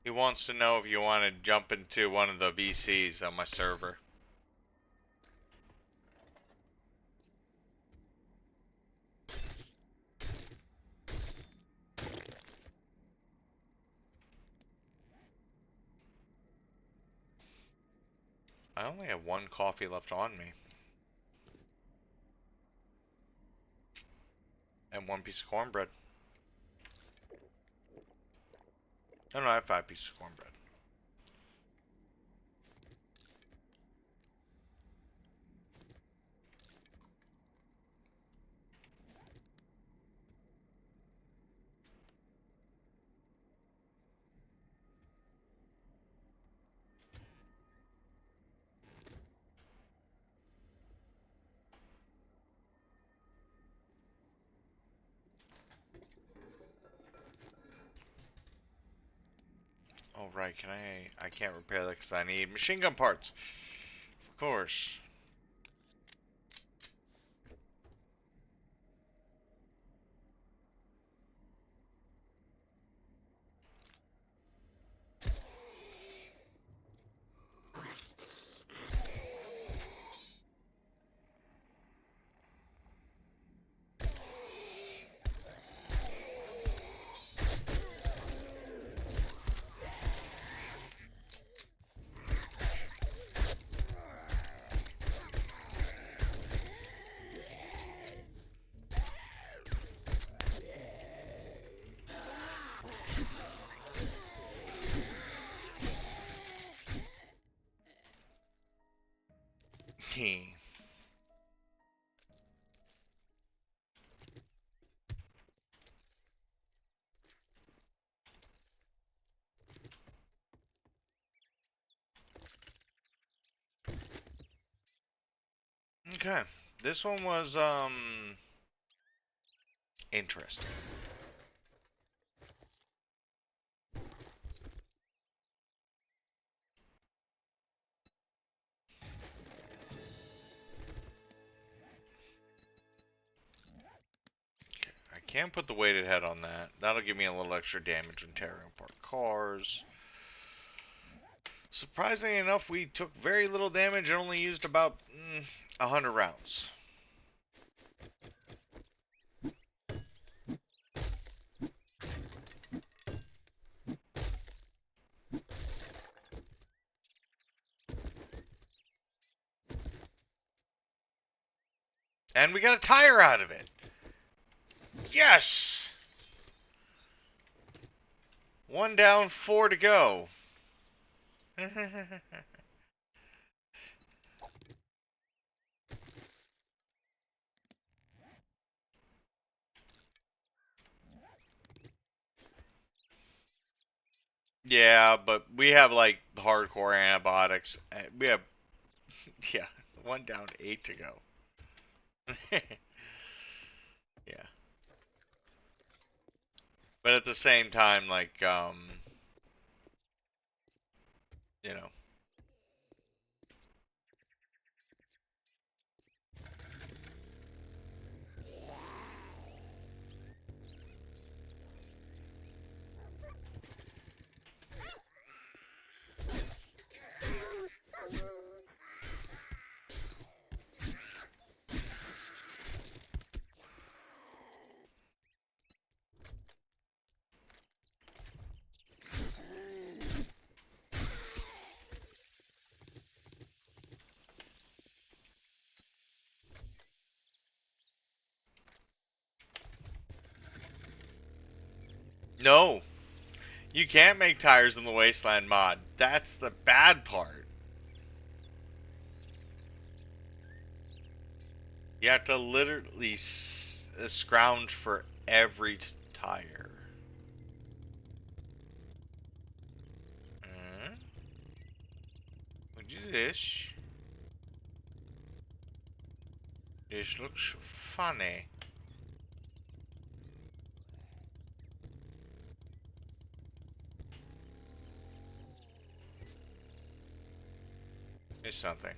He wants to know if you want to jump into one of the VCs on my server. I only have one coffee left on me. And one piece of cornbread. Oh no, I have 5 pieces of cornbread. Oh right, I can't repair that because I need machine gun parts. Of course. Okay. This one was interesting. I can put the weighted head on that. That'll give me a little extra damage when tearing apart cars. Surprisingly enough, we took very little damage and only used about 100 rounds. And we got a tire out of it. Yes! 1 down, 4 to go. Yeah, but we have like hardcore antibiotics. We have, yeah, 1 down, 8 to go. Yeah. But at the same time, like, you know. No, you can't make tires in the Wasteland mod. That's the bad part. You have to literally scrounge for every tire. What is this? This looks funny. It's something.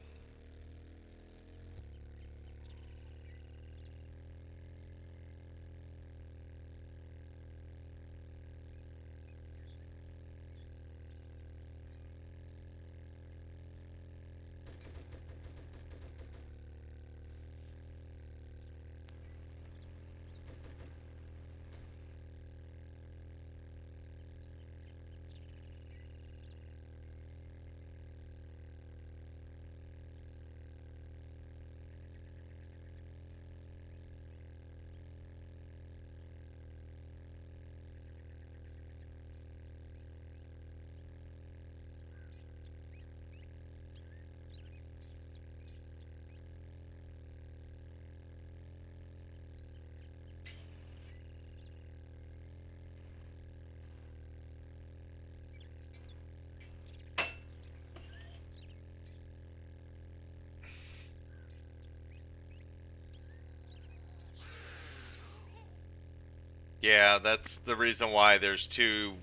Yeah, that's the reason why there's two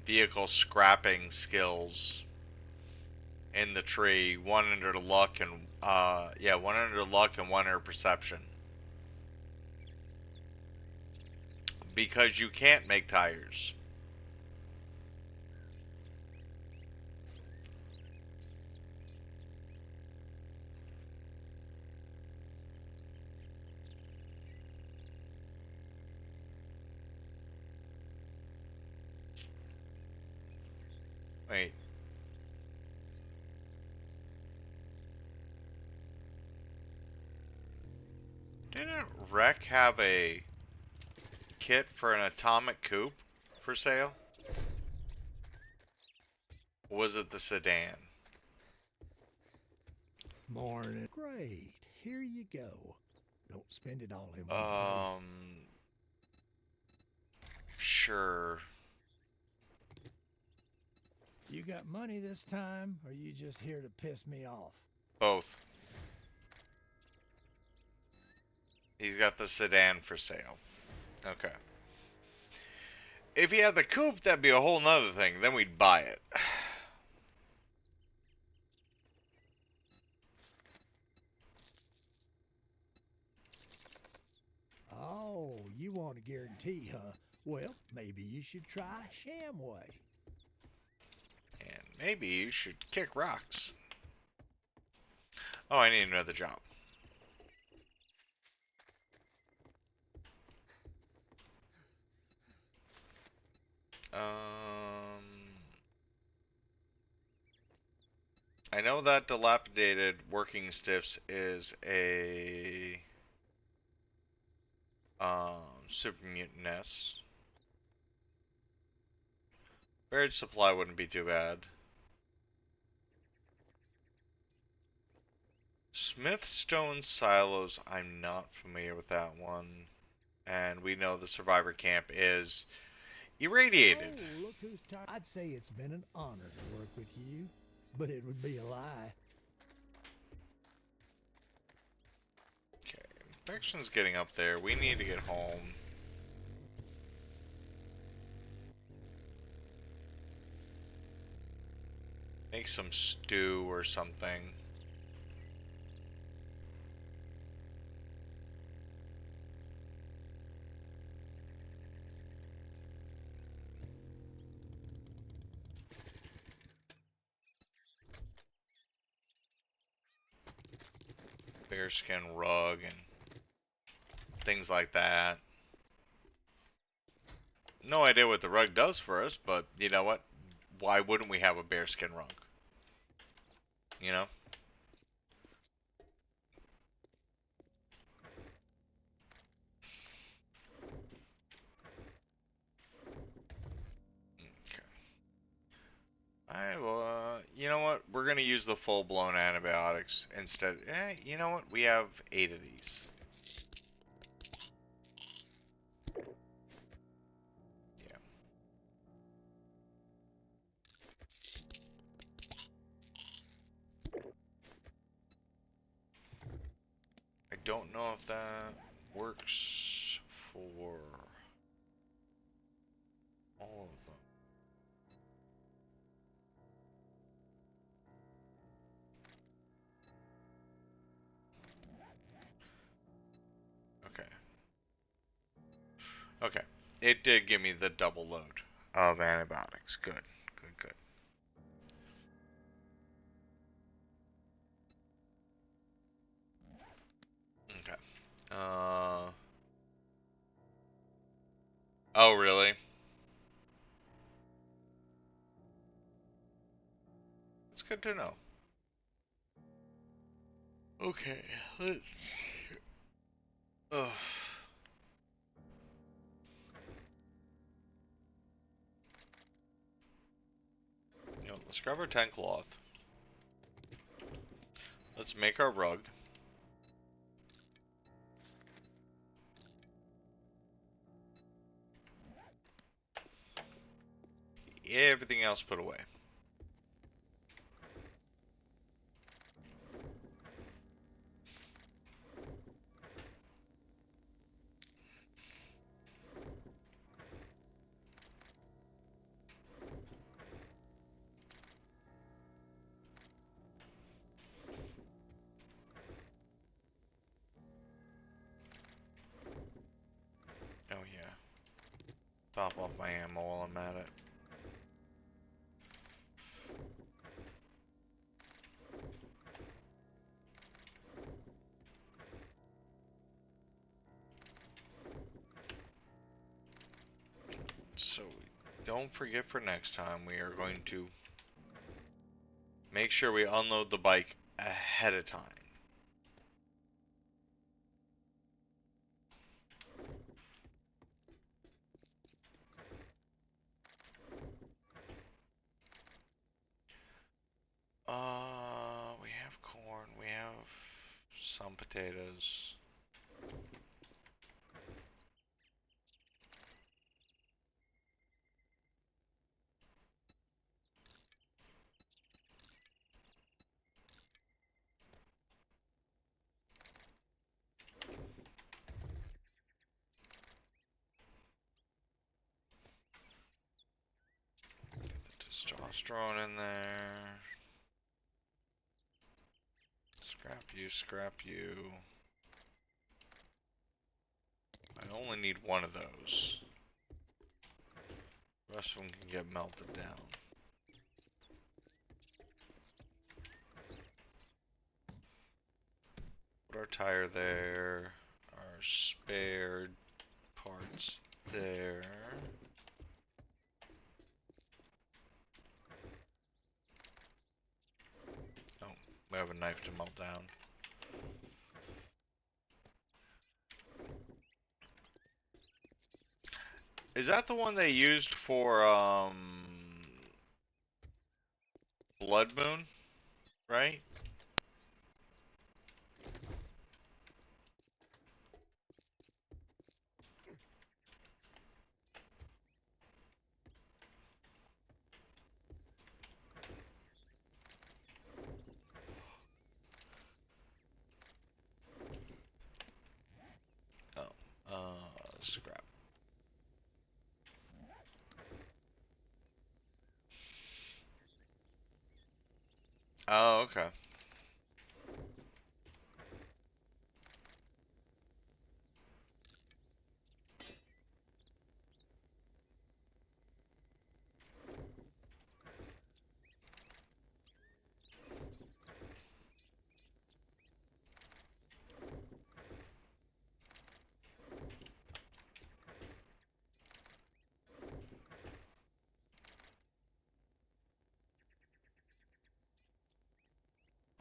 vehicle scrapping skills in the tree. One under luck and yeah, one under luck and one under perception. Because you can't make tires. Wait. Didn't Rec have a kit for an atomic coupe for sale? Or was it the sedan? Morning. Great. Here you go. Don't spend it all in one place. Sure. You got money this time, or you just here to piss me off? Both. He's got the sedan for sale. Okay. If he had the coupe, that'd be a whole nother thing. Then we'd buy it. Oh, you want a guarantee, huh? Well, maybe you should try Shamway. And maybe you should kick rocks. Oh, I need another job. I know that dilapidated working stiffs is a super mutant S. Buried supply wouldn't be too bad. Smithstone silos, I'm not familiar with that one. And we know the survivor camp is irradiated. Oh, look who's tired. I'd say it's been an honor to work with you, but it would be a lie. Okay, infection's getting up there. We need to get home. Make some stew or something. Bearskin rug and things like that. No idea what the rug does for us, but you know what? Why wouldn't we have a bearskin rug? You know? Okay. I will, you know what? We're gonna use the full-blown antibiotics instead. You know what? We have 8 of these. Yeah. I don't know if that works for all of them. Okay. Okay. It did give me the double load of antibiotics. Good. Good, good. Okay. Oh, really? It's good to know. Okay. Let's. Ugh. You know, let's grab our tent cloth. Let's make our rug. Everything else put away. Top off my ammo while I'm at it. So, don't forget for next time, we are going to make sure we unload the bike ahead of time. We have corn, we have some potatoes. Testosterone in there. Scrap you, scrap you. I only need one of those. The rest of them can get melted down. Put our tire there. Our spare parts there. Oh, we have a knife to melt down. Is that the one they used for, Blood Moon? Right? Oh, scrap. Oh, okay.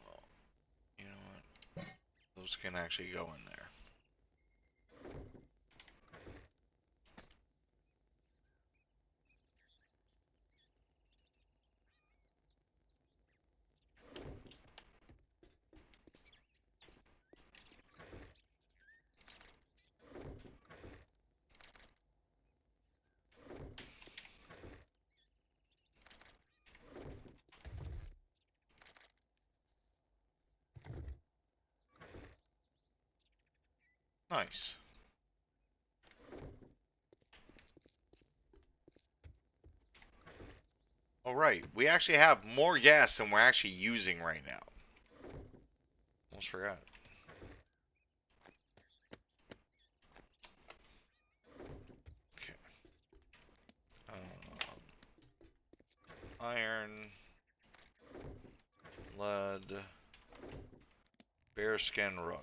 Well, you know what? Those can actually go in there. Nice. Alright, we actually have more gas than we're actually using right now. Almost forgot. Okay. Iron, lead, bearskin rug.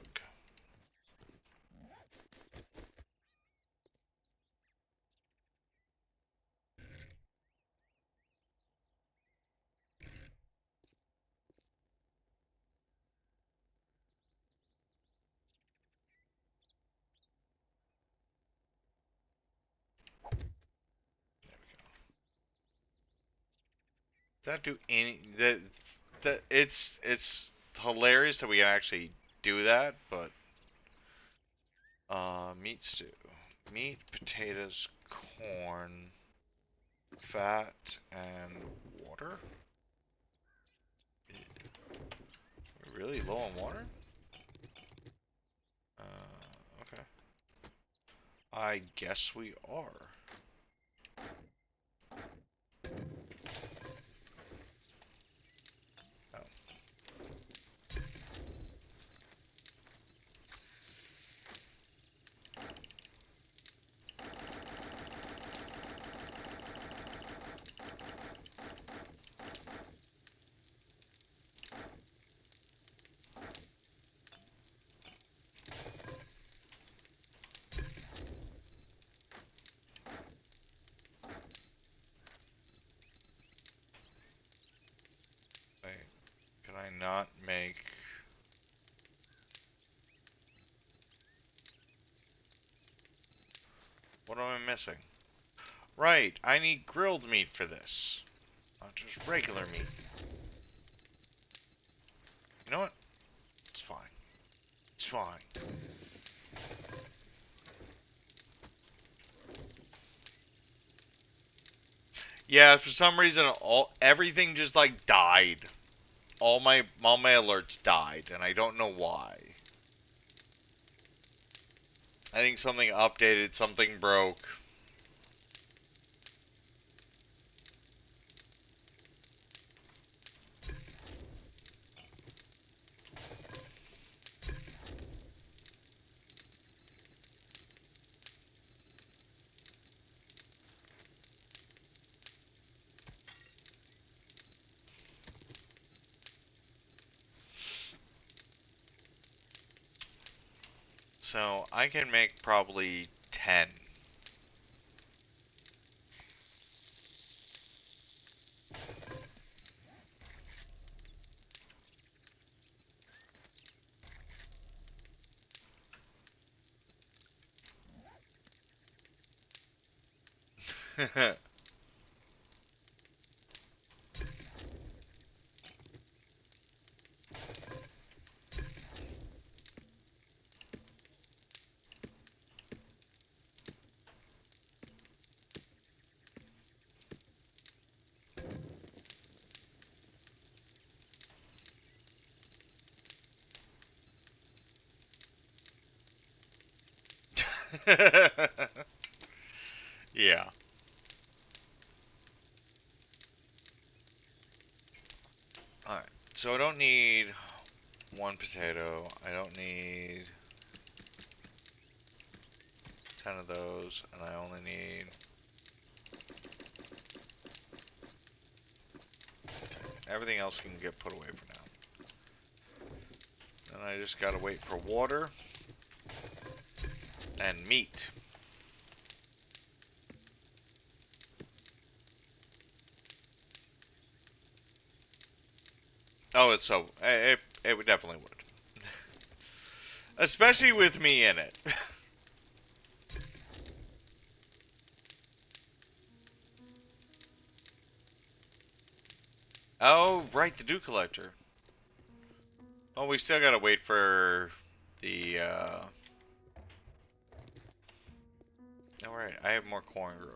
That do any that it's hilarious that we can actually do that, but meat stew. Meat, potatoes, corn, fat, and water? We're really low on water? Okay. I guess we are. Oh. Can I not make... What am I missing? Right, I need grilled meat for this. Not just regular meat. You know what? It's fine. It's fine. Yeah, for some reason, everything just like died. All my alerts died, and I don't know why. I think something updated, something broke. So I can make probably 10. Yeah. Alright. So I don't need one potato. I don't need 10 of those. And I only need... Everything else can get put away for now. Then I just gotta wait for water. And meat. Oh, it's so... It would definitely would. Especially with me in it. Oh, right, the dew collector. Oh, we still gotta wait for the, Alright, I have more corn growing.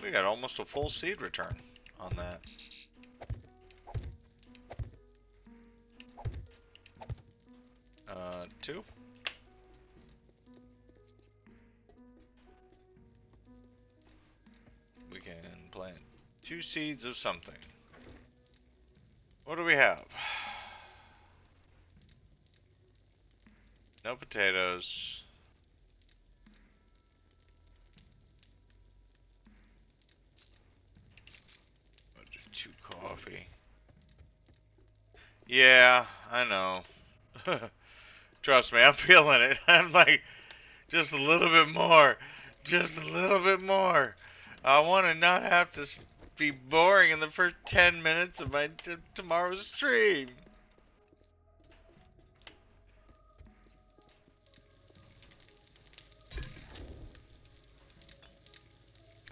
We got almost a full seed return on that. Two. We can plant 2 seeds of something. What do we have? No potatoes. 2 coffee. Yeah, I know. Trust me, I'm feeling it. I'm like, just a little bit more. Just a little bit more. I want to not have to be boring in the first 10 minutes of my tomorrow's stream.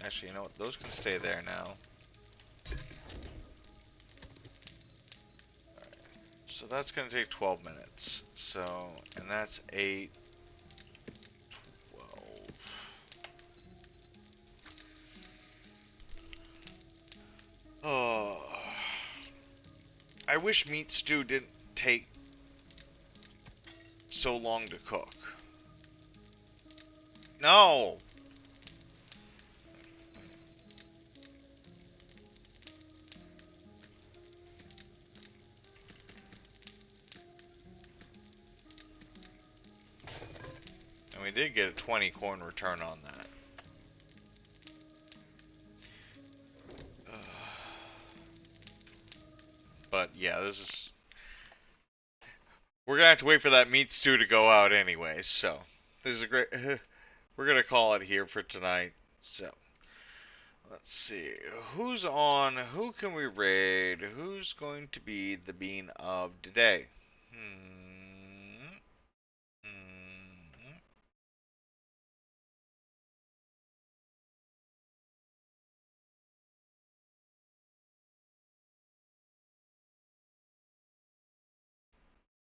Actually, you know what? Those can stay there now. Alright. So that's going to take 12 minutes. So, and that's 8, 12. Oh. I wish meat stew didn't take so long to cook. No! And we did get a 20 corn return on that. But yeah, this is. We're gonna have to wait for that meat stew to go out anyway. So this is a great. We're gonna call it here for tonight. So let's see who's on. Who can we raid? Who's going to be the bean of today? Hmm. Hmm.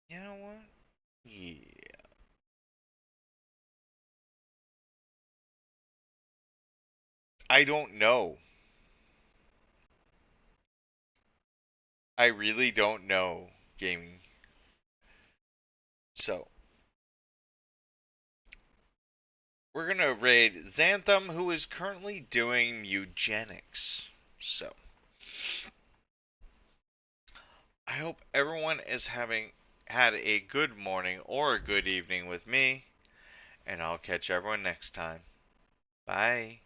You know what? Yeah. I don't know. I really don't know gaming. So we're gonna raid Xantham, who is currently doing eugenics. So I hope everyone is having had a good morning or a good evening with me, and I'll catch everyone next time. Bye.